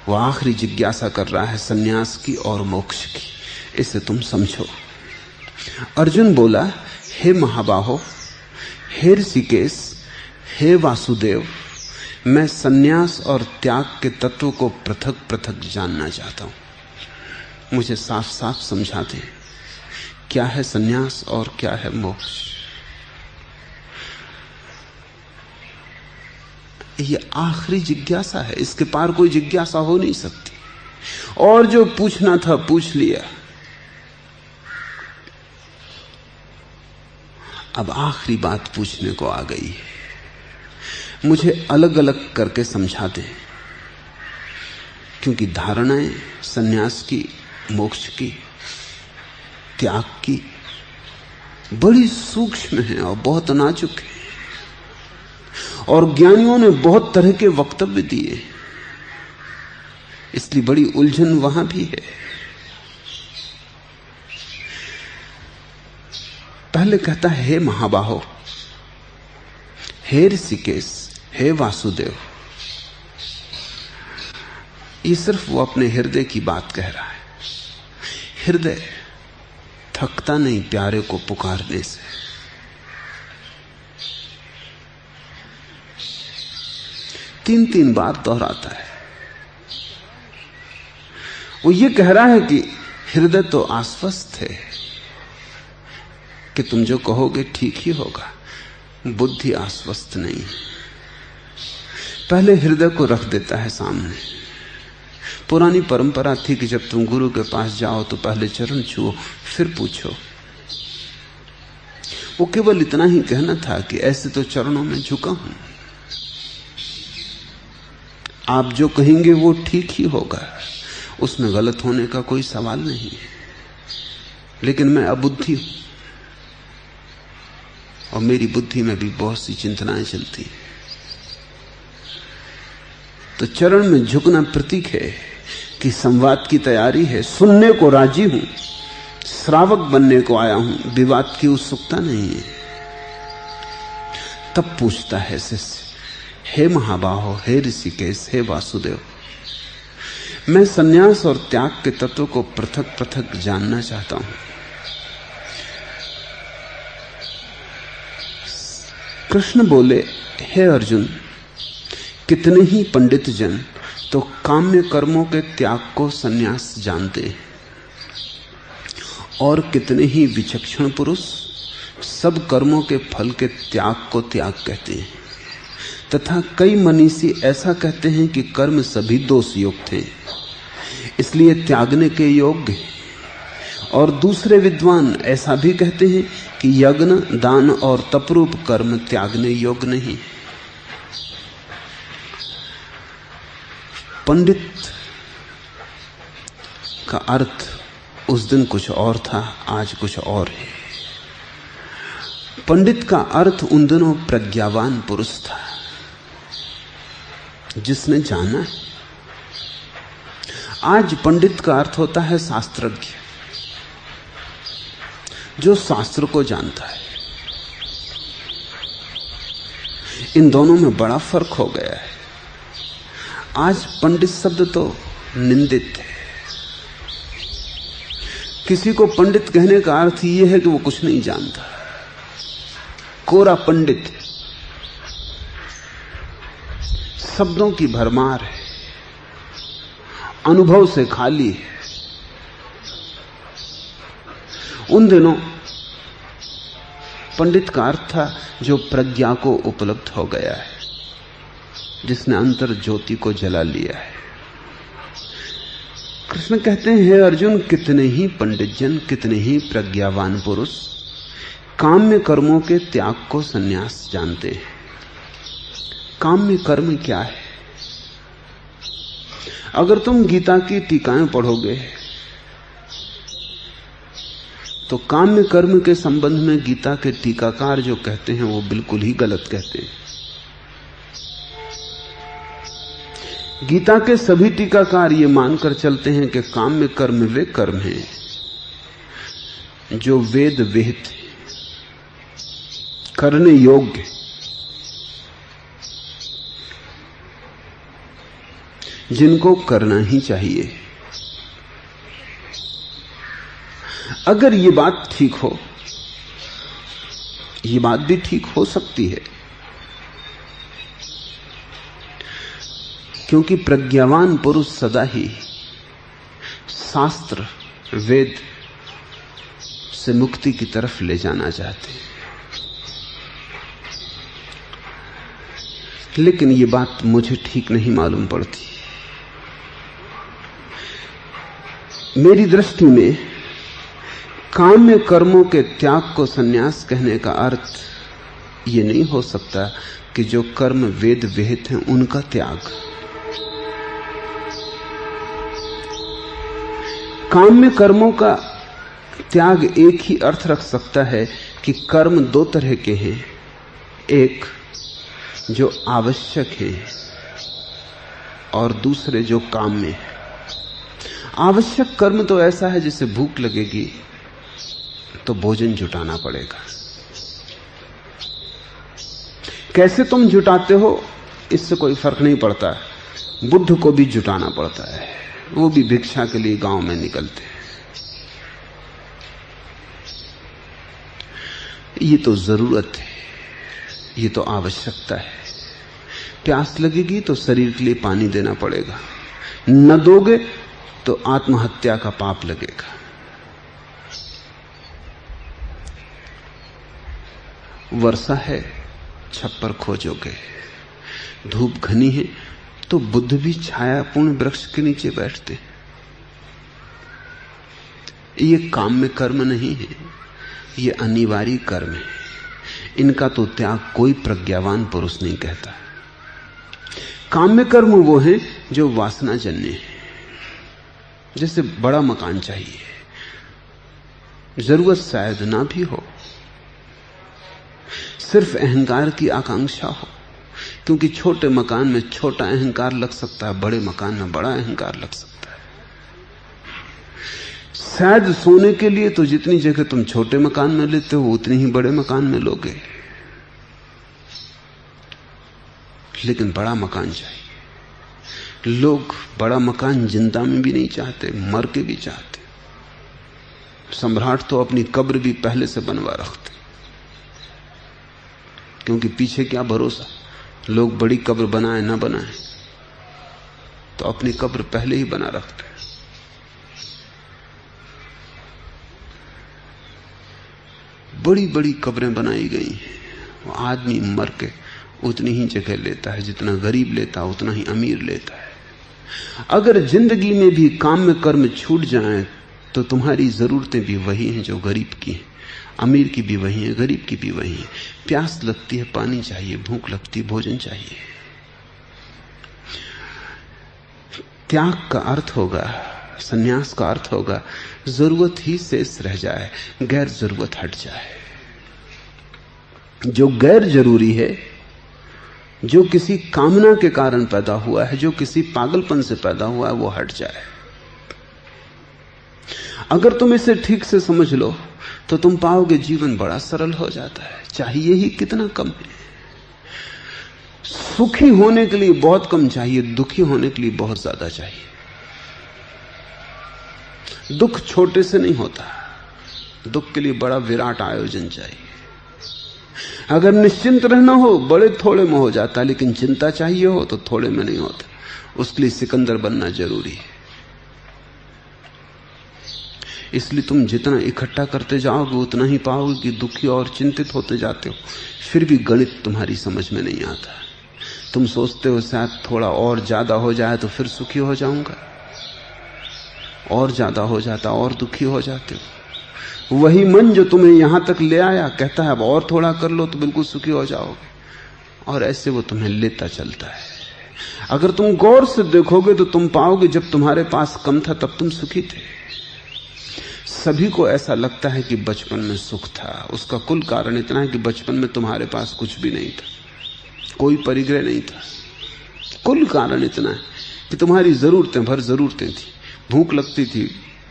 वो आखिरी जिज्ञासा कर रहा है सन्यास की और मोक्ष की। इसे तुम समझो। अर्जुन बोला, हे महाबाहो, हे ऋषिकेश, हे वासुदेव, मैं सन्यास और त्याग के तत्व को पृथक पृथक जानना चाहता हूं। मुझे साफ साफ समझा दें, क्या है सन्यास और क्या है मोक्ष। ये आखिरी जिज्ञासा है, इसके पार कोई जिज्ञासा हो नहीं सकती। और जो पूछना था पूछ लिया, अब आखिरी बात पूछने को आ गई है। मुझे अलग अलग करके समझा दें, क्योंकि धारणाएं सन्यास की, मोक्ष की, त्याग की बड़ी सूक्ष्म है और बहुत नाजुक है, और ज्ञानियों ने बहुत तरह के वक्तव्य दिए, इसलिए बड़ी उलझन वहां भी है। पहले कहता है, हे महाबाहो, हे ऋषिकेश, हे वासुदेव। ये सिर्फ वो अपने हृदय की बात कह रहा है। हृदय थकता नहीं प्यारे को पुकारने से। तीन तीन बार दोहराता है। वो ये कह रहा है कि हृदय तो आश्वस्त है कि तुम जो कहोगे ठीक ही होगा, बुद्धि आश्वस्त नहीं। पहले हृदय को रख देता है सामने। पुरानी परंपरा थी कि जब तुम गुरु के पास जाओ तो पहले चरण छुओ, फिर पूछो। वो केवल इतना ही कहना था कि ऐसे तो चरणों में झुका हूं, आप जो कहेंगे वो ठीक ही होगा, उसमें गलत होने का कोई सवाल नहीं है। लेकिन मैं अबुद्धि हूं और मेरी बुद्धि में भी बहुत सी चिंतनाएं चलती हैं। तो चरण में झुकना प्रतीक है कि संवाद की तैयारी है, सुनने को राजी हूं, श्रावक बनने को आया हूं, विवाद की उत्सुकता नहीं है। तब पूछता है शिष्य, हे महाबाहो, हे ऋषिकेश, हे वासुदेव, मैं सन्यास और त्याग के तत्व को पृथक पृथक जानना चाहता हूं। कृष्ण बोले, हे अर्जुन, कितने ही पंडित जन तो काम्य कर्मों के त्याग को सन्यास जानते हैं, और कितने ही विचक्षण पुरुष सब कर्मों के फल के त्याग को त्याग कहते हैं, तथा कई मनीषी ऐसा कहते हैं कि कर्म सभी दोष युक्त हैं, इसलिए त्यागने के योग्य। और दूसरे विद्वान ऐसा भी कहते हैं कि यज्ञ, दान और तपरूप कर्म त्यागने योग्य नहीं। पंडित का अर्थ उस दिन कुछ और था, आज कुछ और है। पंडित का अर्थ उन दिनों प्रज्ञावान पुरुष था, जिसने जाना है। आज पंडित का अर्थ होता है शास्त्रज्ञ, जो शास्त्र को जानता है। इन दोनों में बड़ा फर्क हो गया है। आज पंडित शब्द तो निंदित है। किसी को पंडित कहने का अर्थ यह है कि वो कुछ नहीं जानता, कोरा पंडित, शब्दों की भरमार है, अनुभव से खाली है। उन दिनों पंडित का अर्थ था जो प्रज्ञा को उपलब्ध हो गया है, जिसने अंतर ज्योति को जला लिया है। कृष्ण कहते हैं, हे अर्जुन, कितने ही पंडित जन, कितने ही प्रज्ञावान पुरुष काम्य कर्मों के त्याग को संन्यास जानते हैं। काम्य कर्म क्या है? अगर तुम गीता की टीकाएं पढ़ोगे तो काम्य कर्म के संबंध में गीता के टीकाकार जो कहते हैं वो बिल्कुल ही गलत कहते हैं। गीता के सभी टीकाकार ये मानकर चलते हैं कि काम्य कर्म वे कर्म हैं जो वेद विहित करने योग्य, जिनको करना ही चाहिए। अगर ये बात ठीक हो, ये बात भी ठीक हो सकती है, क्योंकि प्रज्ञावान पुरुष सदा ही शास्त्र वेद से मुक्ति की तरफ ले जाना चाहते हैं। लेकिन ये बात मुझे ठीक नहीं मालूम पड़ती। मेरी दृष्टि में काम्य कर्मों के त्याग को संन्यास कहने का अर्थ ये नहीं हो सकता कि जो कर्म वेद विहित हैं उनका त्याग। काम्य कर्मों का त्याग एक ही अर्थ रख सकता है कि कर्म दो तरह के हैं, एक जो आवश्यक है और दूसरे जो काम में है। आवश्यक कर्म तो ऐसा है जैसे भूख लगेगी तो भोजन जुटाना पड़ेगा। कैसे तुम जुटाते हो इससे कोई फर्क नहीं पड़ता है। बुद्ध को भी जुटाना पड़ता है, वो भी भिक्षा के लिए गांव में निकलते हैं। ये तो जरूरत है, ये तो आवश्यकता है। प्यास लगेगी तो शरीर के लिए पानी देना पड़ेगा, न दोगे तो आत्महत्या का पाप लगेगा। वर्षा है, छप्पर खोजोगे। धूप घनी है तो बुद्ध भी छायापूर्ण वृक्ष के नीचे बैठते। ये काम में कर्म नहीं है, ये अनिवार्य कर्म है। इनका तो त्याग कोई प्रज्ञावान पुरुष नहीं कहता। काम में कर्म वो है जो वासनाजन्य है। जैसे बड़ा मकान चाहिए, जरूरत शायद ना भी हो, सिर्फ अहंकार की आकांक्षा हो, क्योंकि छोटे मकान में छोटा अहंकार लग सकता है, बड़े मकान में बड़ा अहंकार लग सकता है। शायद सोने के लिए तो जितनी जगह तुम छोटे मकान में लेते हो उतनी ही बड़े मकान में लोगे, लेकिन बड़ा मकान चाहिए। लोग बड़ा मकान जिंदा में भी नहीं चाहते, मर के भी चाहते। सम्राट तो अपनी कब्र भी पहले से बनवा रखते, क्योंकि पीछे क्या भरोसा, लोग बड़ी कब्र बनाए ना बनाए, तो अपनी कब्र पहले ही बना रखते। बड़ी बड़ी कब्रें बनाई गई हैं। आदमी मर के उतनी ही जगह लेता है जितना गरीब लेता है, उतना ही अमीर लेता है। अगर जिंदगी में भी काम में कर्म छूट जाएं तो तुम्हारी जरूरतें भी वही हैं जो गरीब की हैं। अमीर की भी वही है, गरीब की भी वही है। प्यास लगती है, पानी चाहिए, भूख लगती है, भोजन चाहिए। त्याग का अर्थ होगा, संन्यास का अर्थ होगा, जरूरत ही शेष रह जाए, गैर जरूरत हट जाए। जो गैर जरूरी है, जो किसी कामना के कारण पैदा हुआ है, जो किसी पागलपन से पैदा हुआ है, वो हट जाए। अगर तुम इसे ठीक से समझ लो तो तुम पाओगे जीवन बड़ा सरल हो जाता है। चाहिए ही कितना कम है। सुखी होने के लिए बहुत कम चाहिए, दुखी होने के लिए बहुत ज्यादा चाहिए। दुख छोटे से नहीं होता, दुख के लिए बड़ा विराट आयोजन चाहिए। अगर निश्चिंत रहना हो बड़े थोड़े में हो जाता, लेकिन चिंता चाहिए हो तो थोड़े में नहीं होता। उसके लिए सिकंदर बनना जरूरी है। इसलिए तुम जितना इकट्ठा करते जाओगे उतना ही पाओगे कि दुखी और चिंतित होते जाते हो। फिर भी गणित तुम्हारी समझ में नहीं आता। तुम सोचते हो शायद थोड़ा और ज्यादा हो जाए तो फिर सुखी हो जाऊंगा, और ज्यादा हो जाता और दुखी हो जाते हो। वही मन जो तुम्हें यहां तक ले आया कहता है अब और थोड़ा कर लो तो बिल्कुल सुखी हो जाओगे, और ऐसे वो तुम्हें लेता चलता है। अगर तुम गौर से देखोगे तो तुम पाओगे जब तुम्हारे पास कम था तब तुम सुखी थे। सभी को ऐसा लगता है कि बचपन में सुख था। उसका कुल कारण इतना है कि बचपन में तुम्हारे पास कुछ भी नहीं था, कोई परिग्रह नहीं था। कुल कारण इतना है कि तुम्हारी जरूरतें भर जरूरतें थी। भूख लगती थी,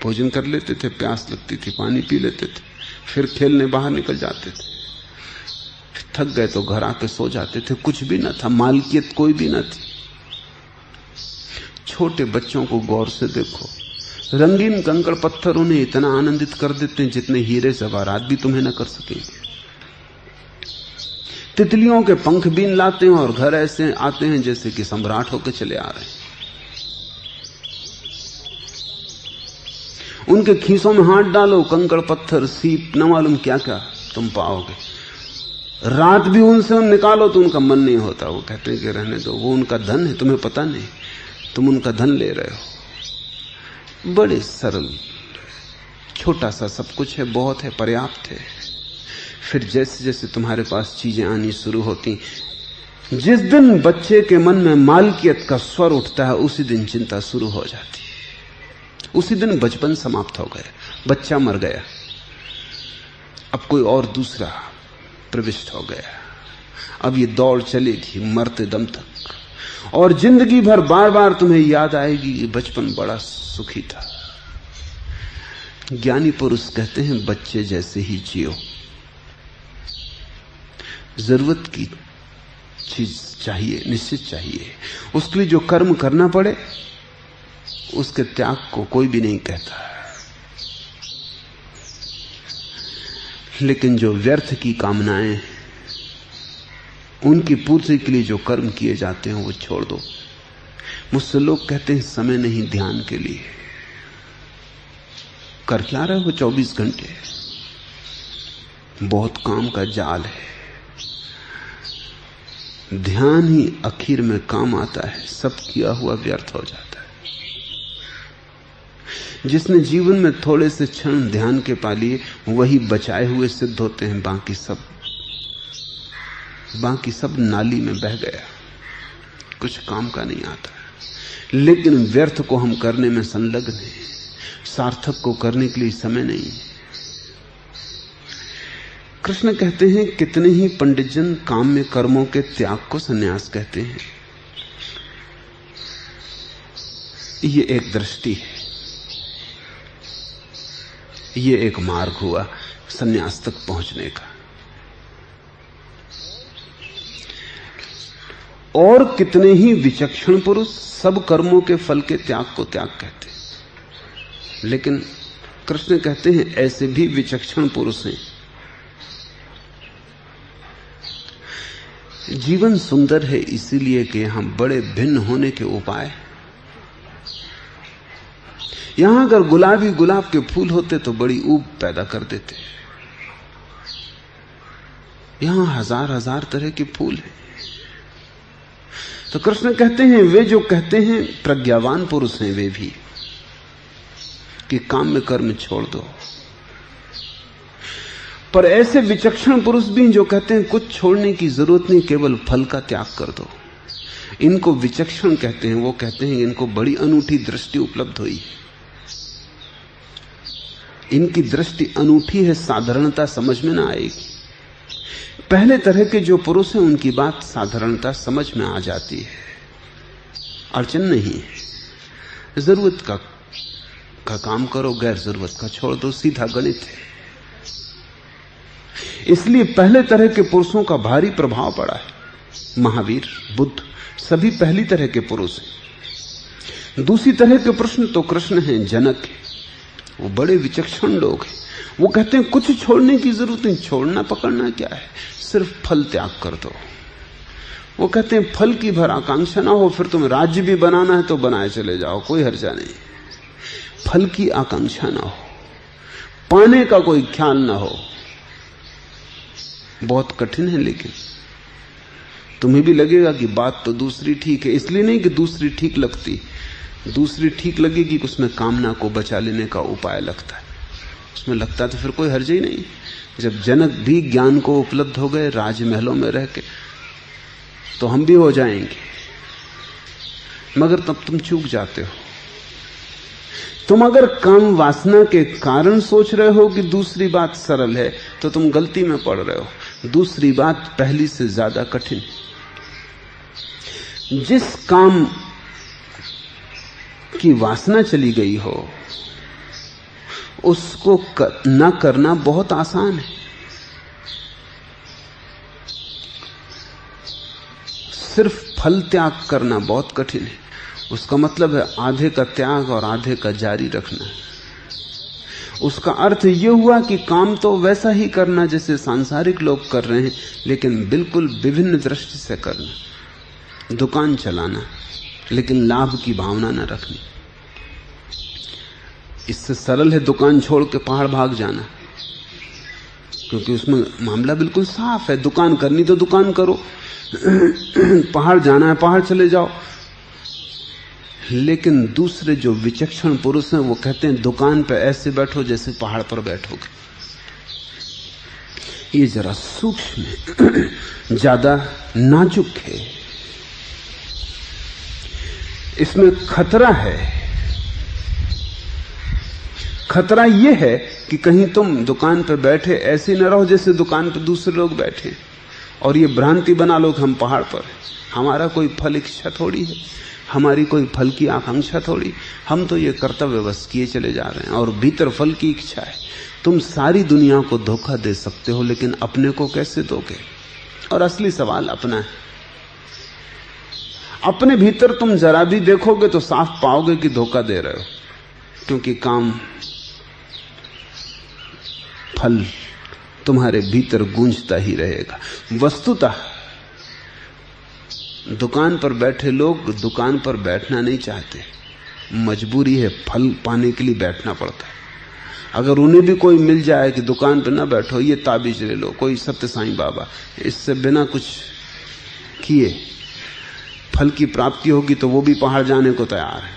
भोजन कर लेते थे, प्यास लगती थी, पानी पी लेते थे, फिर खेलने बाहर निकल जाते थे, थक गए तो घर आके सो जाते थे। कुछ भी न था, मालकियत कोई भी न थी। छोटे बच्चों को गौर से देखो, रंगीन कंकड़ पत्थर उन्हें इतना आनंदित कर देते हैं जितने हीरे जवाहरात भी तुम्हें न कर सकेंगे। तितलियों के पंख बीन लाते हैं और घर ऐसे आते हैं जैसे कि सम्राट होकर चले आ रहे हैं। उनके खीसों में हाथ डालो, कंकड़ पत्थर सीप न मालूम क्या क्या तुम पाओगे। रात भी उनसे निकालो तो उनका मन नहीं होता। वो कहते हैं कि रहने दो, वो उनका धन है, तुम्हें पता नहीं, तुम उनका धन ले रहे हो। बड़े सरल, छोटा सा सब कुछ है, बहुत है, पर्याप्त है। फिर जैसे जैसे तुम्हारे पास चीजें आनी शुरू होती, जिस दिन बच्चे के मन में मालकियत का स्वर उठता है उसी दिन चिंता शुरू हो जाती है। उसी दिन बचपन समाप्त हो गया, बच्चा मर गया। अब कोई और दूसरा प्रविष्ट हो गया। अब ये दौड़ चलेगी मरते दम तक, और जिंदगी भर बार बार तुम्हें याद आएगी कि बचपन बड़ा सुखी था। ज्ञानी पुरुष कहते हैं बच्चे जैसे ही जियो। जरूरत की चीज चाहिए, निश्चित चाहिए। उसके लिए जो कर्म करना पड़े उसके त्याग को कोई भी नहीं कहता, लेकिन जो व्यर्थ की कामनाएं, उनकी पूर्ति के लिए जो कर्म किए जाते हैं वो छोड़ दो। मुझसे लोग कहते हैं समय नहीं ध्यान के लिए। कर क्या रहे हो 24 घंटे? बहुत काम का जाल है। ध्यान ही आखिर में काम आता है, सब किया हुआ व्यर्थ हो जाता है। जिसने जीवन में थोड़े से क्षण ध्यान के पा लिए वही बचाए हुए सिद्ध होते हैं, बाकी सब नाली में बह गया, कुछ काम का नहीं आता। लेकिन व्यर्थ को हम करने में संलग्न हैं, सार्थक को करने के लिए समय नहीं। कृष्ण कहते हैं कितने ही पंडितजन काम में कर्मों के त्याग को संन्यास कहते हैं। ये एक दृष्टि है, ये एक मार्ग हुआ संन्यास तक पहुंचने का। और कितने ही विचक्षण पुरुष सब कर्मों के फल के त्याग को त्याग कहते हैं, लेकिन कृष्ण कहते हैं ऐसे भी विचक्षण पुरुष हैं। जीवन सुंदर है इसीलिए कि यहां बड़े भिन्न होने के उपाय। यहां अगर गुलाबी गुलाब के फूल होते तो बड़ी ऊब पैदा कर देते। यहां हजार हजार तरह के फूल हैं। तो कृष्ण कहते हैं वे जो कहते हैं प्रज्ञावान पुरुष हैं वे भी कि काम में कर्म छोड़ दो, पर ऐसे विचक्षण पुरुष भी जो कहते हैं कुछ छोड़ने की जरूरत नहीं, केवल फल का त्याग कर दो। इनको विचक्षण कहते हैं। वो कहते हैं इनको बड़ी अनूठी दृष्टि उपलब्ध हुई। इनकी दृष्टि अनूठी है, साधारणता समझ में ना आएगी। पहले तरह के जो पुरुष हैं उनकी बात साधारणता समझ में आ जाती है, अड़चन नहीं है। जरूरत का काम करो, गैर जरूरत का छोड़ दो, सीधा गणित है। इसलिए पहले तरह के पुरुषों का भारी प्रभाव पड़ा है। महावीर, बुद्ध, सभी पहली तरह के पुरुष हैं। दूसरी तरह के प्रश्न तो कृष्ण हैं, जनक हैं, वो बड़े विचक्षण लोग हैं। वो कहते हैं कुछ छोड़ने की जरूरत नहीं, छोड़ना पकड़ना क्या है, सिर्फ फल त्याग कर दो। वो कहते हैं फल की भर आकांक्षा ना हो, फिर तुम्हें राज्य भी बनाना है तो बनाए चले जाओ, कोई हर्जा नहीं। फल की आकांक्षा ना हो, पाने का कोई ख्याल ना हो। बहुत कठिन है, लेकिन तुम्हें भी लगेगा कि बात तो दूसरी ठीक है। इसलिए नहीं कि दूसरी ठीक लगती, दूसरी ठीक लगेगी कि उसमें कामना को बचा लेने का उपाय लगता है। उसमें लगता तो फिर कोई हर्ज ही नहीं। जब जनक भी ज्ञान को उपलब्ध हो गए राजमहलों में रह के, तो हम भी हो जाएंगे। मगर तब तुम चूक जाते हो। तुम अगर काम वासना के कारण सोच रहे हो कि दूसरी बात सरल है, तो तुम गलती में पड़ रहे हो। दूसरी बात पहली से ज्यादा कठिन। जिस काम की वासना चली गई हो उसको न करना बहुत आसान है। सिर्फ फल त्याग करना बहुत कठिन है। उसका मतलब है आधे का त्याग और आधे का जारी रखना। उसका अर्थ यह हुआ कि काम तो वैसा ही करना जैसे सांसारिक लोग कर रहे हैं, लेकिन बिल्कुल विभिन्न दृष्टि से करना। दुकान चलाना, लेकिन लाभ की भावना न रखनी। इससे सरल है दुकान छोड़ के पहाड़ भाग जाना, क्योंकि उसमें मामला बिल्कुल साफ है। दुकान करनी तो दुकान करो, पहाड़ जाना है पहाड़ चले जाओ। लेकिन दूसरे जो विचक्षण पुरुष हैं वो कहते हैं दुकान पे ऐसे बैठो जैसे पहाड़ पर बैठोगे। ये जरा सूक्ष्म है, ज्यादा नाजुक है, इसमें खतरा है। खतरा यह है कि कहीं तुम दुकान पर बैठे ऐसे न रहो जैसे दुकान पर दूसरे लोग बैठे, और ये भ्रांति बना लो कि हम पहाड़ पर हैं। हमारा कोई फल इच्छा थोड़ी है, हमारी कोई फल की आकांक्षा थोड़ी, हम तो ये कर्तव्य बस किए चले जा रहे हैं और भीतर फल की इच्छा है। तुम सारी दुनिया को धोखा दे सकते हो, लेकिन अपने को कैसे दोगे? और असली सवाल अपना है। अपने भीतर तुम जरा भी देखोगे तो साफ पाओगे कि धोखा दे रहे हो, क्योंकि काम फल तुम्हारे भीतर गूंजता ही रहेगा। वस्तुतः दुकान पर बैठे लोग दुकान पर बैठना नहीं चाहते, मजबूरी है, फल पाने के लिए बैठना पड़ता है। अगर उन्हें भी कोई मिल जाए कि दुकान पर ना बैठो, ये ताबीज ले लो, कोई सत्य साईं बाबा, इससे बिना कुछ किए फल की प्राप्ति होगी, तो वो भी पहाड़ जाने को तैयार है।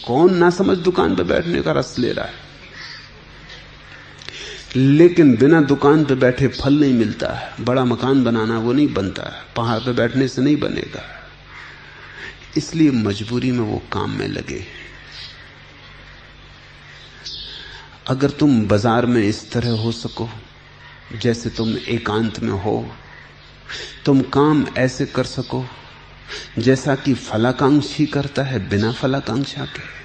कौन ना समझ दुकान पर बैठने का रस ले रहा है। लेकिन बिना दुकान पर बैठे फल नहीं मिलता है। बड़ा मकान बनाना वो नहीं बनता है, पहाड़ पर बैठने से नहीं बनेगा। इसलिए मजबूरी में वो काम में लगे। अगर तुम बाजार में इस तरह हो सको जैसे तुम एकांत में हो, तुम काम ऐसे कर सको जैसा कि फलाकांक्षी करता है बिना फलाकांक्षा के,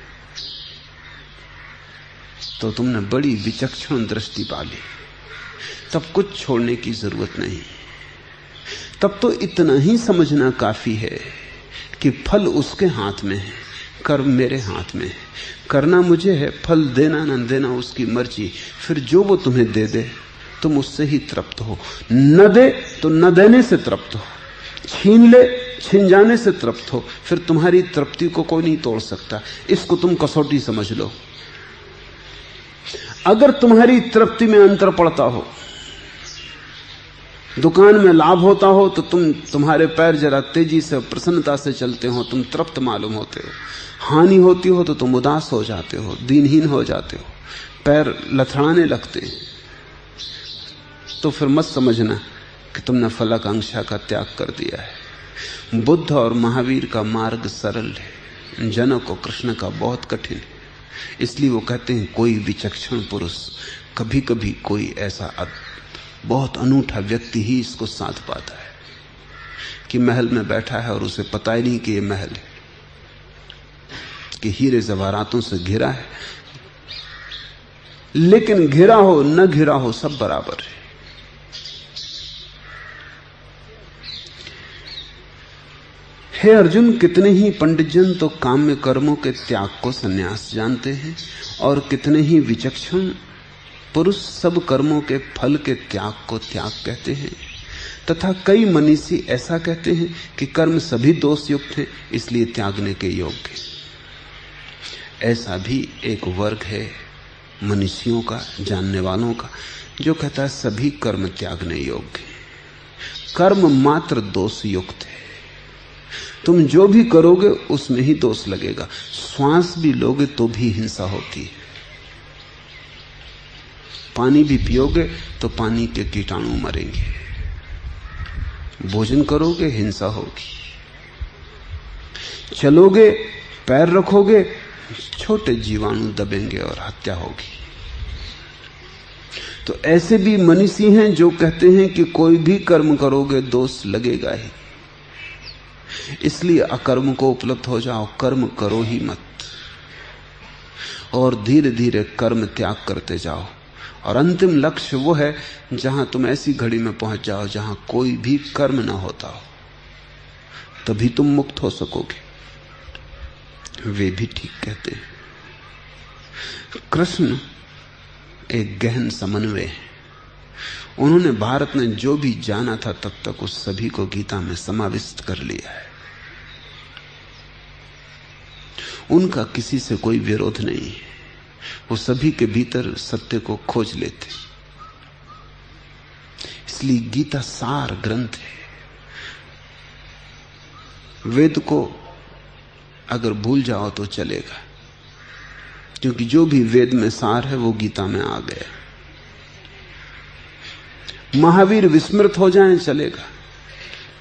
तो तुमने बड़ी विचक्षण दृष्टि पाली। तब कुछ छोड़ने की जरूरत नहीं। तब तो इतना ही समझना काफी है कि फल उसके हाथ में है, कर्म मेरे हाथ में है। करना मुझे है, फल देना न देना उसकी मर्जी। फिर जो वो तुम्हें दे दे तुम उससे ही तृप्त हो, न दे तो न देने से तृप्त हो, छीन ले छिन जाने से तृप्त हो। फिर तुम्हारी तृप्ति को कोई नहीं तोड़ सकता। इसको तुम कसौटी समझ लो। अगर तुम्हारी तृप्ति में अंतर पड़ता हो, दुकान में लाभ होता हो, तो तुम्हारे पैर जरा तेजी से प्रसन्नता से चलते हो, तुम तृप्त मालूम होते हो। हानि होती हो तो तुम उदास हो जाते हो, दीनहीन हो जाते हो, पैर लथड़ाने लगते हैं। तो फिर मत समझना कि तुमने फलाकांक्षा का त्याग कर दिया है। बुद्ध और महावीर का मार्ग सरल है, जनक और कृष्ण का बहुत कठिन है। इसलिए वो कहते हैं कोई विचक्षण पुरुष, कभी कभी कोई ऐसा बहुत अनूठा व्यक्ति ही इसको साध पाता है कि महल में बैठा है और उसे पता ही नहीं कि ये महल है, कि हीरे जवाहरातों से घिरा है, लेकिन घिरा हो न घिरा हो सब बराबर है। हे अर्जुन, कितने ही पंडितजन तो काम्य कर्मों के त्याग को संन्यास जानते हैं, और कितने ही विचक्षण पुरुष सब कर्मों के फल के त्याग को त्याग कहते हैं। तथा कई मनीषी ऐसा कहते हैं कि कर्म सभी दोष युक्त हैं, इसलिए त्यागने के योग्य। ऐसा भी एक वर्ग है मनीषियों का, जानने वालों का, जो कहता है सभी कर्म त्यागने योग्य। कर्म मात्र दोष युक्त है। तुम जो भी करोगे उसमें ही दोष लगेगा। श्वास भी लोगे तो भी हिंसा होती है। पानी भी पियोगे तो पानी के कीटाणु मरेंगे। भोजन करोगे हिंसा होगी। चलोगे, पैर रखोगे, छोटे जीवाणु दबेंगे और हत्या होगी। तो ऐसे भी मनीषी हैं जो कहते हैं कि कोई भी कर्म करोगे दोष लगेगा ही, इसलिए अकर्म को उपलब्ध हो जाओ, कर्म करो ही मत, और धीरे धीरे कर्म त्याग करते जाओ। और अंतिम लक्ष्य वो है जहां तुम ऐसी घड़ी में पहुंच जाओ जहां कोई भी कर्म ना होता हो, तभी तुम मुक्त हो सकोगे। वे भी ठीक कहते हैं। कृष्ण एक गहन समन्वय है। उन्होंने भारत में जो भी जाना था तब तक उस सभी को गीता में समाविष्ट कर लिया है। उनका किसी से कोई विरोध नहीं है। वो सभी के भीतर सत्य को खोज लेते। इसलिए गीता सार ग्रंथ है। वेद को अगर भूल जाओ तो चलेगा, क्योंकि जो भी वेद में सार है वो गीता में आ गया। महावीर विस्मृत हो जाएं चलेगा,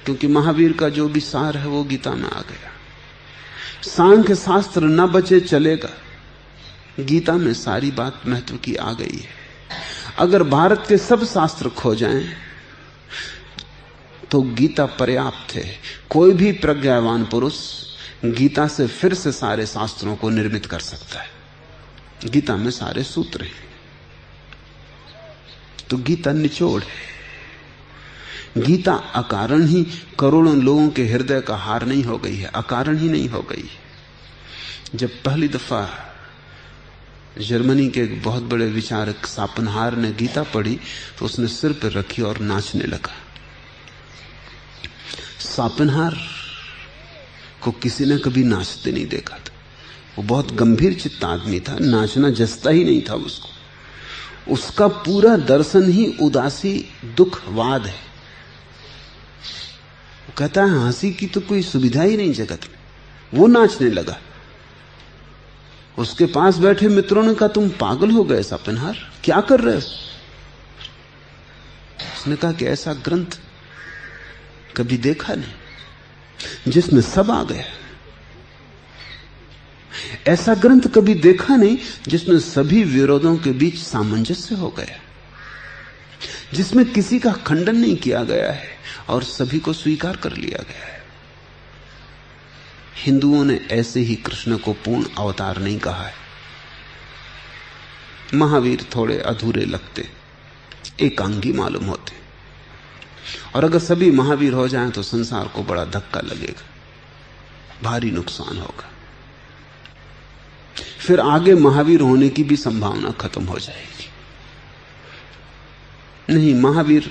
क्योंकि महावीर का जो भी सार है वो गीता में आ गया। सांख्य शास्त्र न बचे चलेगा, गीता में सारी बात महत्व की आ गई है। अगर भारत के सब शास्त्र खो जाएं तो गीता पर्याप्त है। कोई भी प्रज्ञावान पुरुष गीता से फिर से सारे शास्त्रों को निर्मित कर सकता है। गीता में सारे सूत्र हैं, तो गीता निचोड़ है। गीता अकारण ही करोड़ों लोगों के हृदय का हार नहीं हो गई है, अकारण ही नहीं हो गई है। जब पहली दफा जर्मनी के एक बहुत बड़े विचारक शापनहार ने गीता पढ़ी तो उसने सिर पर रखी और नाचने लगा। शापनहार को किसी ने कभी नाचते नहीं देखा था। वो बहुत गंभीर चित्त आदमी था, नाचना जसता ही नहीं था उसको। उसका पूरा दर्शन ही उदासी दुखवाद है। वो कहता है हंसी की तो कोई सुविधा ही नहीं जगत में। वो नाचने लगा। उसके पास बैठे मित्रों ने कहा तुम पागल हो गए शापनहार, क्या कर रहे हो? उसने कहा कि ऐसा ग्रंथ कभी देखा नहीं जिसमें सब आ गया। ऐसा ग्रंथ कभी देखा नहीं जिसमें सभी विरोधों के बीच सामंजस्य हो गया, जिसमें किसी का खंडन नहीं किया गया है और सभी को स्वीकार कर लिया गया है। हिंदुओं ने ऐसे ही कृष्ण को पूर्ण अवतार नहीं कहा है। महावीर थोड़े अधूरे लगते, एकांगी मालूम होते, और अगर सभी महावीर हो जाएं तो संसार को बड़ा धक्का लगेगा, भारी नुकसान होगा। फिर आगे महावीर होने की भी संभावना खत्म हो जाएगी। नहीं, महावीर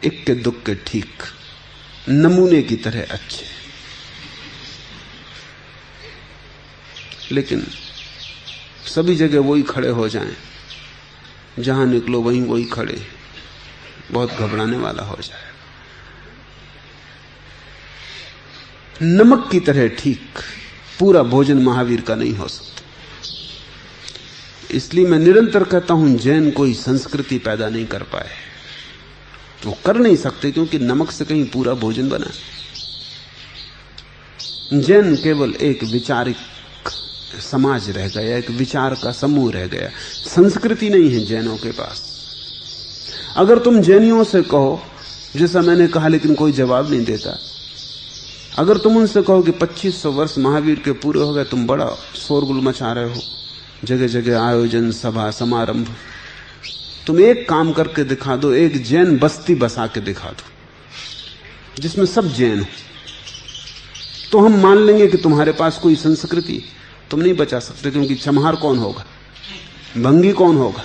इक्के दुक्के ठीक, नमूने की तरह अच्छे, लेकिन सभी जगह वही खड़े हो जाएं, जहां निकलो वहीं वही खड़े, बहुत घबराने वाला हो जाए। नमक की तरह ठीक, पूरा भोजन महावीर का नहीं हो सकता। इसलिए मैं निरंतर कहता हूं जैन कोई संस्कृति पैदा नहीं कर पाए। वो कर नहीं सकते क्योंकि नमक से कहीं पूरा भोजन बना। जैन केवल एक विचारिक समाज रह गया, एक विचार का समूह रह गया। संस्कृति नहीं है जैनों के पास। अगर तुम जैनियों से कहो, जैसा मैंने कहा लेकिन कोई जवाब नहीं देता, अगर तुम उनसे कहो कि 2500 वर्ष महावीर के पूरे हो गए, तुम बड़ा शोरगुल मचा रहे हो, जगह जगह आयोजन, सभा, समारंभ, तुम एक काम करके दिखा दो, एक जैन बस्ती बसा के दिखा दो जिसमें सब जैन हो, तो हम मान लेंगे कि तुम्हारे पास कोई संस्कृति। तुम नहीं बचा सकते, क्योंकि चमहार कौन होगा, भंगी कौन होगा,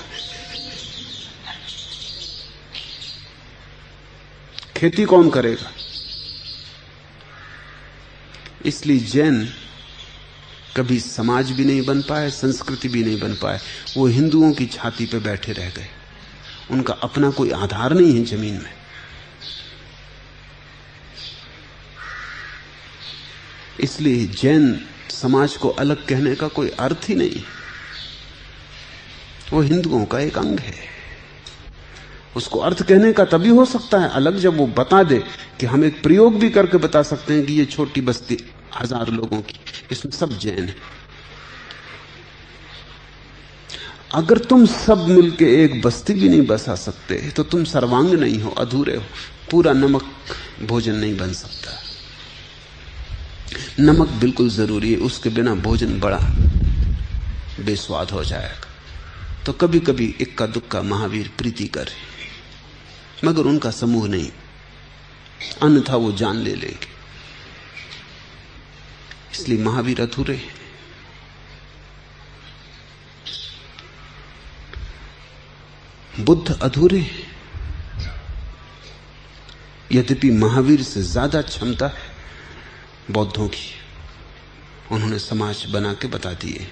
खेती कौन करेगा। इसलिए जैन कभी समाज भी नहीं बन पाए, संस्कृति भी नहीं बन पाए। वो हिंदुओं की छाती पे बैठे रह गए। उनका अपना कोई आधार नहीं है जमीन में। इसलिए जैन समाज को अलग कहने का कोई अर्थ ही नहीं। वो हिंदुओं का एक अंग है। उसको अर्थ कहने का तभी हो सकता है अलग, जब वो बता दे कि हम एक प्रयोग भी करके बता सकते हैं कि ये छोटी बस्ती 1000 लोगों की, इसमें सब जैन है। अगर तुम सब मिलके एक बस्ती भी नहीं बसा सकते तो तुम सर्वांग नहीं हो, अधूरे हो। पूरा नमक भोजन नहीं बन सकता। नमक बिल्कुल जरूरी है, उसके बिना भोजन बड़ा बेस्वाद हो जाएगा। तो कभी कभी इक्का दुक्का महावीर प्रीति करे, मगर उनका समूह नहीं, अन्यथा वो जान ले लेंगे। इसलिए महावीर अधूरे हैं। बुद्ध अधूरे हैं। यद्यपि महावीर से ज्यादा क्षमता है बौद्धों की। उन्होंने समाज बना के बता दिए,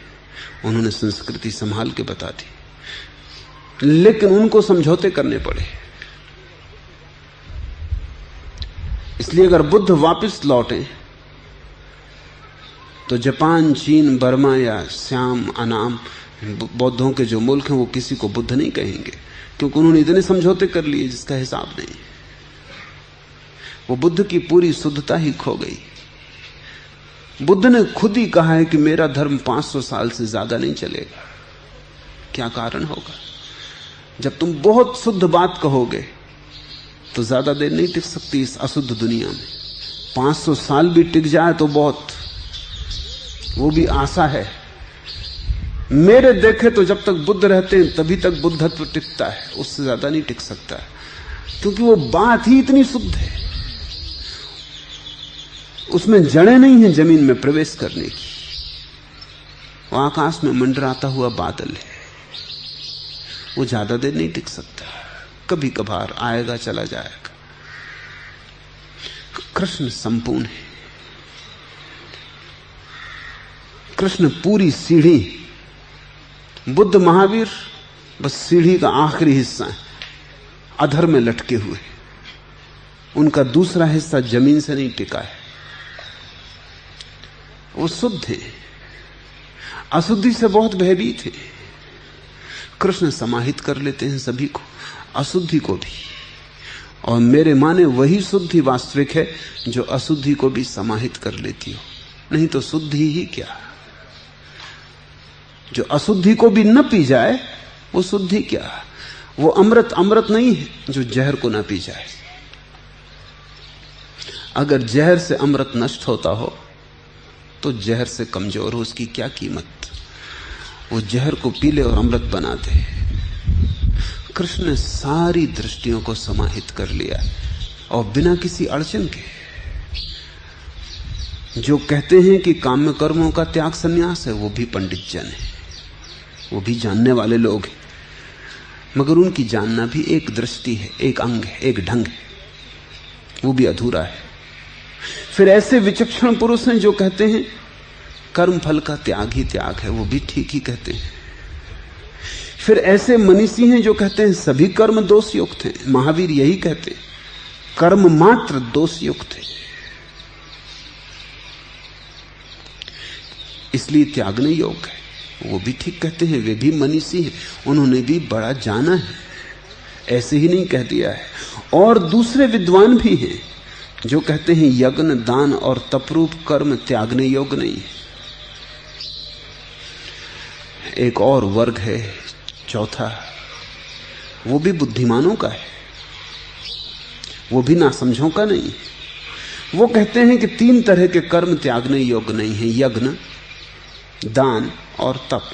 उन्होंने संस्कृति संभाल के बता दी, लेकिन उनको समझौते करने पड़े। इसलिए अगर बुद्ध वापस लौटे तो जापान, चीन, बर्मा या श्याम, अनाम बौद्धों के जो मुल्क हैं वो किसी को बुद्ध नहीं कहेंगे, क्योंकि उन्होंने इतने समझौते कर लिए जिसका हिसाब नहीं। वो बुद्ध की पूरी शुद्धता ही खो गई। बुद्ध ने खुद ही कहा है कि मेरा धर्म 500 साल से ज्यादा नहीं चलेगा। क्या कारण होगा? जब तुम बहुत शुद्ध बात कहोगे तो ज्यादा देर नहीं टिक सकती इस अशुद्ध दुनिया में। 500 साल भी टिक जाए तो बहुत, वो भी आशा है। मेरे देखे तो जब तक बुद्ध रहते हैं तभी तक बुद्धत्व टिकता है, उससे ज्यादा नहीं टिक सकता है, क्योंकि वो बात ही इतनी शुद्ध है, उसमें जड़ें नहीं है जमीन में प्रवेश करने की। वो आकाश में मंडराता हुआ बादल है, वो ज्यादा देर नहीं टिक सकता, कभी कभार आएगा चला जाएगा। कृष्ण संपूर्ण है, कृष्ण पूरी सीढ़ी, बुद्ध महावीर बस सीढ़ी का आखिरी हिस्सा है, अधर में लटके हुए, उनका दूसरा हिस्सा जमीन से नहीं टिका है। वो शुद्ध है, अशुद्धि से बहुत भयभीत है। कृष्ण समाहित कर लेते हैं सभी को, अशुद्धि को भी, और मेरे माने वही शुद्धि वास्तविक है जो अशुद्धि को भी समाहित कर लेती हो, नहीं तो शुद्धि ही क्या। जो अशुद्धि को भी न पी जाए वो शुद्धि क्या। वो अमृत अमृत नहीं है जो जहर को न पी जाए। अगर जहर से अमृत नष्ट होता हो तो जहर से कमजोर हो उसकी क्या कीमत। वो जहर को पी ले और अमृत बना दे। कृष्ण ने सारी दृष्टियों को समाहित कर लिया और बिना किसी अड़चन के। जो कहते हैं कि काम्य कर्मों का त्याग संन्यास है, वो भी पंडित जन है, वो भी जानने वाले लोग हैं, मगर उनकी जानना भी एक दृष्टि है, एक अंग है, एक ढंग है, वो भी अधूरा है। फिर ऐसे विचक्षण पुरुष हैं जो कहते हैं कर्म फल का त्याग ही त्याग है, वो भी ठीक ही कहते हैं। फिर ऐसे मनीषी हैं जो कहते हैं सभी कर्म दोषयुक्त हैं, महावीर यही कहते हैं कर्म मात्र दोषयुक्त है, इसलिए त्यागने योग्य है, वो भी ठीक कहते हैं। वे भी मनीषी हैं, उन्होंने भी बड़ा जाना है, ऐसे ही नहीं कह दिया है। और दूसरे विद्वान भी हैं जो कहते हैं यज्ञ दान और तपरूप कर्म त्यागने योग्य नहीं है। एक और वर्ग है चौथा, वो भी बुद्धिमानों का है, वो भी नासमझों का नहीं है। वो कहते हैं कि 3 तरह के कर्म त्यागने योग्य नहीं है, यज्ञ दान और तप।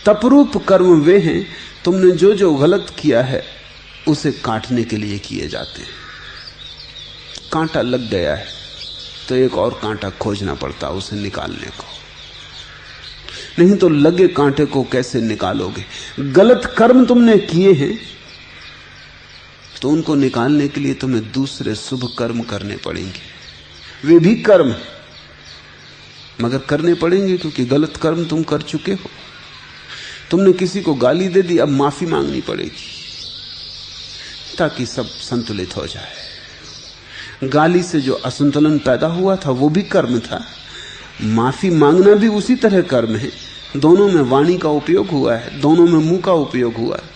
तपरूप कर्म वे हैं तुमने जो जो गलत किया है उसे काटने के लिए किए जाते हैं। कांटा लग गया है तो एक और कांटा खोजना पड़ता उसे निकालने को, नहीं तो लगे कांटे को कैसे निकालोगे। गलत कर्म तुमने किए हैं तो उनको निकालने के लिए तुम्हें दूसरे शुभ कर्म करने पड़ेंगे। वे भी कर्म मगर करने पड़ेंगे क्योंकि गलत कर्म तुम कर चुके हो। तुमने किसी को गाली दे दी, अब माफी मांगनी पड़ेगी ताकि सब संतुलित हो जाए। गाली से जो असंतुलन पैदा हुआ था वो भी कर्म था, माफी मांगना भी उसी तरह कर्म है। दोनों में वाणी का उपयोग हुआ है, दोनों में मुंह का उपयोग हुआ है,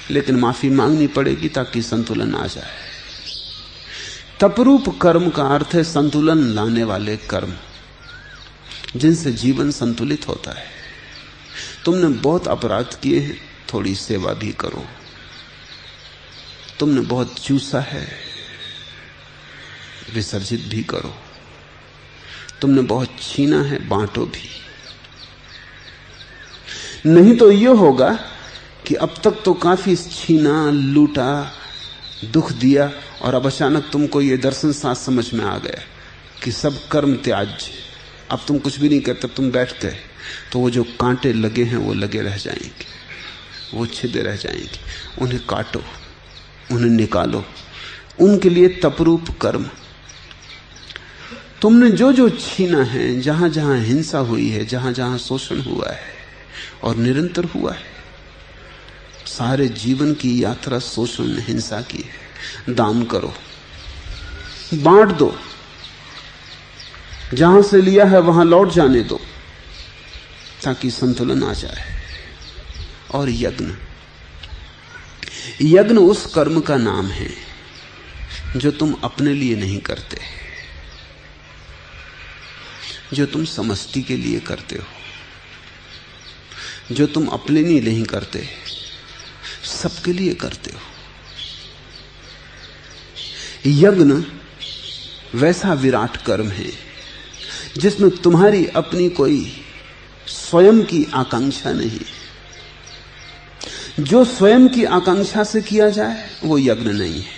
लेकिन माफी मांगनी पड़ेगी ताकि संतुलन आ जाए। तपरूप कर्म का अर्थ है संतुलन लाने वाले कर्म, जिनसे जीवन संतुलित होता है। तुमने बहुत अपराध किए हैं, थोड़ी सेवा भी करो। तुमने बहुत चूसा है, विसर्जित भी करो। तुमने बहुत छीना है, बांटो भी। नहीं तो यह होगा कि अब तक तो काफी छीना, लूटा, दुख दिया, और अब अचानक तुमको यह दर्शन साथ समझ में आ गया कि सब कर्म त्याज्य। अब तुम कुछ भी नहीं करते, तुम बैठ गए, तो वो जो कांटे लगे हैं वो लगे रह जाएंगे, वो छिदे रह जाएंगे। उन्हें काटो, उन्हें निकालो। उनके लिए तपरूप कर्म। तुमने जो जो छीना है, जहां जहां हिंसा हुई है, जहां जहां शोषण हुआ है और निरंतर हुआ है, सारे जीवन की यात्रा शोषण ने, हिंसा की है। दान करो, बांट दो, जहां से लिया है वहां लौट जाने दो ताकि संतुलन आ जाए। और यज्ञ, यज्ञ उस कर्म का नाम है जो तुम अपने लिए नहीं करते, जो तुम समष्टि के लिए करते हो, जो तुम अपने लिए नहीं करते, सबके लिए करते हो। यज्ञ वैसा विराट कर्म है जिसमें तुम्हारी अपनी कोई स्वयं की आकांक्षा नहीं। जो स्वयं की आकांक्षा से किया जाए वो यज्ञ नहीं है,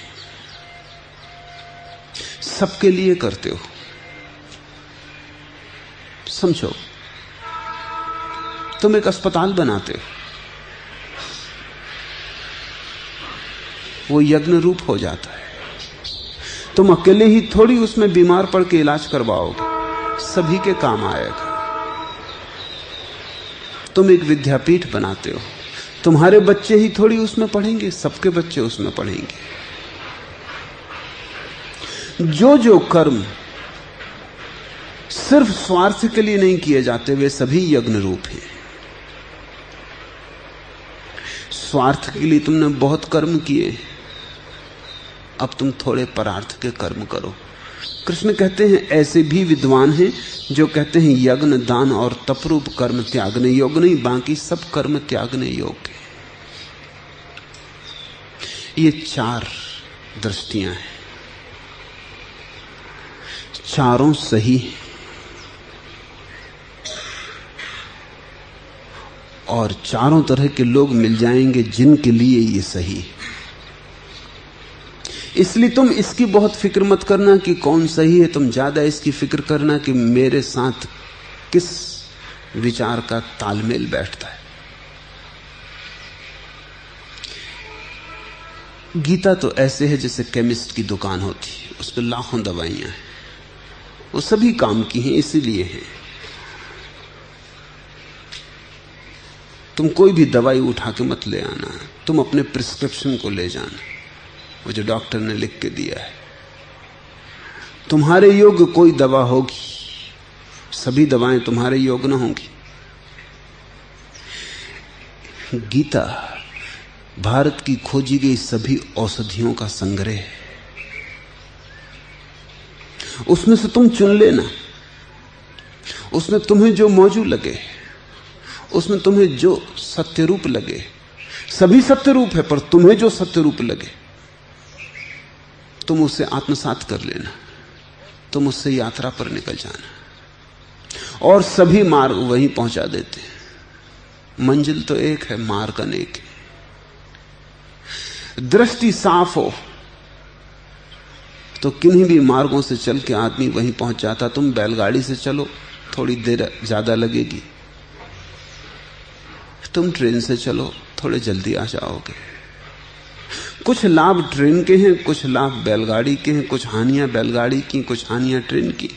सबके लिए करते हो। समझो, तुम एक अस्पताल बनाते हो, वो यज्ञ रूप हो जाता है। तुम अकेले ही थोड़ी उसमें बीमार पड़ के इलाज करवाओगे, सभी के काम आएगा। तुम एक विद्यापीठ बनाते हो, तुम्हारे बच्चे ही थोड़ी उसमें पढ़ेंगे, सबके बच्चे उसमें पढ़ेंगे। जो कर्म सिर्फ स्वार्थ के लिए नहीं किए जाते, वे सभी यज्ञ रूप हैं। स्वार्थ के लिए तुमने बहुत कर्म किए, अब तुम थोड़े परार्थ के कर्म करो। कृष्ण कहते हैं ऐसे भी विद्वान हैं जो कहते हैं यज्ञ, दान और तपरूप कर्म त्यागने योग्य नहीं, बाकी सब कर्म त्यागने योग्य। ये 4 दृष्टियां हैं, चारों सही हैं और चारों तरह के लोग मिल जाएंगे जिनके लिए ये सही है। इसलिए तुम इसकी बहुत फिक्र मत करना कि कौन सही है, तुम ज्यादा इसकी फिक्र करना कि मेरे साथ किस विचार का तालमेल बैठता है। गीता तो ऐसे है जैसे केमिस्ट की दुकान होती है, उस पर लाखों दवाइयां हैं, वो सभी काम की हैं, इसीलिए हैं। तुम कोई भी दवाई उठा के मत ले आना, तुम अपने प्रिस्क्रिप्शन को ले जाना, वो जो डॉक्टर ने लिख के दिया है। तुम्हारे योग्य कोई दवा होगी, सभी दवाएं तुम्हारे योग्य न होंगी। गीता भारत की खोजी गई सभी औषधियों का संग्रह है, उसमें से तुम चुन लेना, उसमें तुम्हें जो मौजू लगे, उसमें तुम्हें जो सत्य रूप लगे। सभी सत्य रूप है, पर तुम्हें जो सत्य रूप लगे तुम उसे आत्मसात कर लेना, तुम उससे यात्रा पर निकल जाना। और सभी मार्ग वहीं पहुंचा देते हैं। मंजिल तो एक है, मार्ग अनेक है। दृष्टि साफ हो तो किन्हीं भी मार्गों से चल के आदमी वहीं पहुंच जाता। तुम बैलगाड़ी से चलो, थोड़ी देर ज्यादा लगेगी। तुम ट्रेन से चलो, थोड़े जल्दी आ जाओगे। कुछ लाभ ट्रेन के हैं, कुछ लाभ बैलगाड़ी के हैं, कुछ हानियां बैलगाड़ी की, कुछ हानियां ट्रेन की।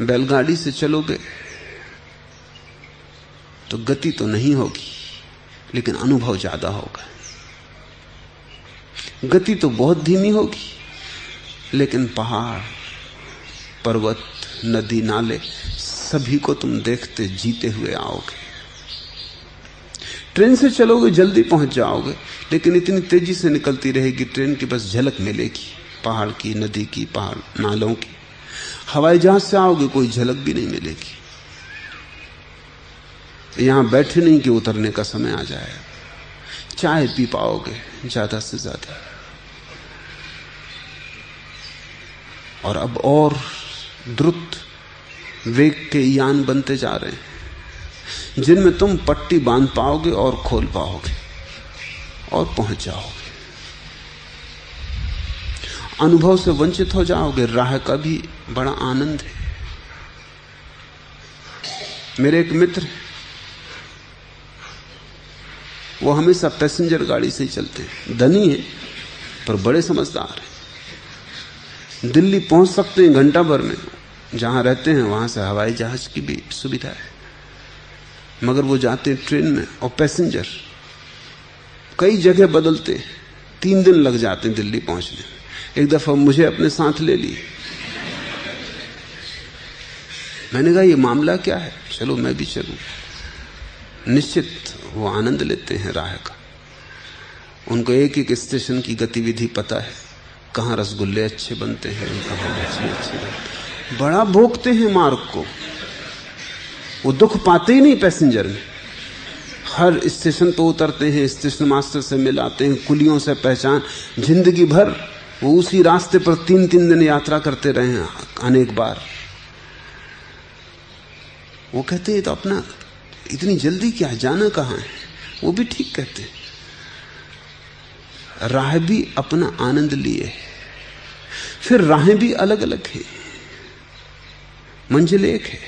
बैलगाड़ी से चलोगे तो गति तो नहीं होगी, लेकिन अनुभव ज्यादा होगा। गति तो बहुत धीमी होगी, लेकिन पहाड़, पर्वत, नदी, नाले सभी को तुम देखते जीते हुए आओगे। ट्रेन से चलोगे जल्दी पहुंच जाओगे, लेकिन इतनी तेजी से निकलती रहेगी ट्रेन की, बस झलक मिलेगी पहाड़ की, नदी की, पहाड़, नालों की। हवाई जहाज से आओगे कोई झलक भी नहीं मिलेगी। यहां बैठे नहीं कि उतरने का समय आ जाए। चाय पी पाओगे ज्यादा से ज्यादा। और अब और द्रुत वेग के यान बनते जा रहे हैं, जिनमें तुम पट्टी बांध पाओगे और खोल पाओगे और पहुंच जाओगे। अनुभव से वंचित हो जाओगे। राह का भी बड़ा आनंद है। मेरे एक मित्र, वो हमेशा पैसेंजर गाड़ी से ही चलते हैं। धनी है पर बड़े समझदार हैं। दिल्ली पहुंच सकते हैं घंटा भर में। जहां रहते हैं वहां से हवाई जहाज की भी सुविधा है, मगर वो जाते हैं ट्रेन में। और पैसेंजर कई जगह बदलते, 3 दिन लग जाते हैं दिल्ली पहुंचने में। एक दफा मुझे अपने साथ ले लिए। मैंने कहा ये मामला क्या है, चलो मैं भी चलूं। निश्चित वो आनंद लेते हैं राह का। उनको एक एक स्टेशन की गतिविधि पता है, कहां रसगुल्ले अच्छे बनते हैं, कहां अच्छे बनते हैं। बड़ा भोगते हैं मार्ग को। वो दुख पाते ही नहीं पैसेंजर में। हर स्टेशन पर उतरते हैं, स्टेशन मास्टर से मिलाते हैं, कुलियों से पहचान, जिंदगी भर वो उसी रास्ते पर 3-3 दिन यात्रा करते रहे हैं अनेक बार। वो कहते हैं तो अपना इतनी जल्दी क्या, जाना कहाँ है? वो भी ठीक कहते हैं, राह भी अपना आनंद लिए, फिर राहें भी अलग अलग है, मंजिल एक है।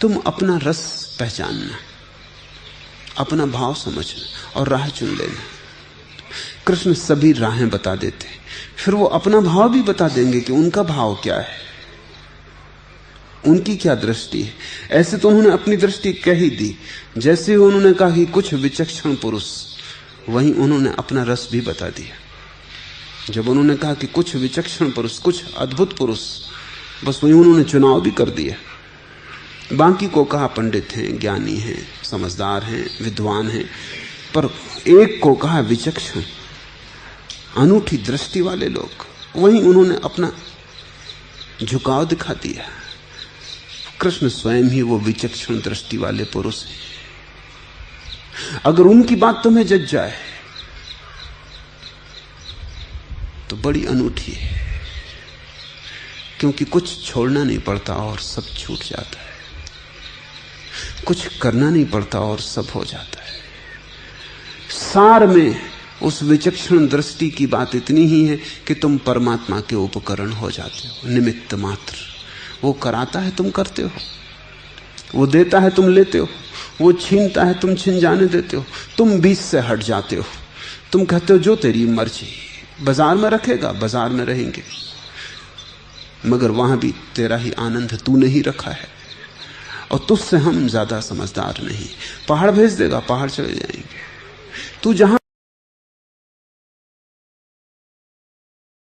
तुम अपना रस पहचानना, अपना भाव समझना और राह चुन लेना। कृष्ण सभी राहें बता देते हैं, फिर वो अपना भाव भी बता देंगे कि उनका भाव क्या है, उनकी क्या दृष्टि है। ऐसे तो उन्होंने अपनी दृष्टि कह ही दी। जैसे ही उन्होंने कहा कि कुछ विचक्षण पुरुष, वहीं उन्होंने अपना रस भी बता दिया। जब उन्होंने कहा कि कुछ विचक्षण पुरुष, कुछ अद्भुत पुरुष, बस वहीं उन्होंने चुनाव भी कर दिया। बाकी को कहा पंडित हैं, ज्ञानी हैं, समझदार हैं, विद्वान हैं, पर एक को कहा विचक्षण, अनूठी दृष्टि वाले लोग। वहीं उन्होंने अपना झुकाव दिखा दिया। कृष्ण स्वयं ही वो विचक्षण दृष्टि वाले पुरुष हैं। अगर उनकी बात तुम्हें जज जाए तो बड़ी अनूठी है, क्योंकि कुछ छोड़ना नहीं पड़ता और सब छूट जाता है, कुछ करना नहीं पड़ता और सब हो जाता है। सार में उस विचक्षण दृष्टि की बात इतनी ही है कि तुम परमात्मा के उपकरण हो जाते हो, निमित्त मात्र। वो कराता है, तुम करते हो, वो देता है, तुम लेते हो, वो छीनता है, तुम छिन जाने देते हो, तुम बीच से हट जाते हो। तुम कहते हो जो तेरी मर्जी, बाजार में रखेगा, बाजार में रहेंगे, मगर वहां भी तेरा ही आनंद तूने ही रखा है, और तुझसे हम ज्यादा समझदार नहीं। पहाड़ भेज देगा, पहाड़ चले जाएंगे। तू जहां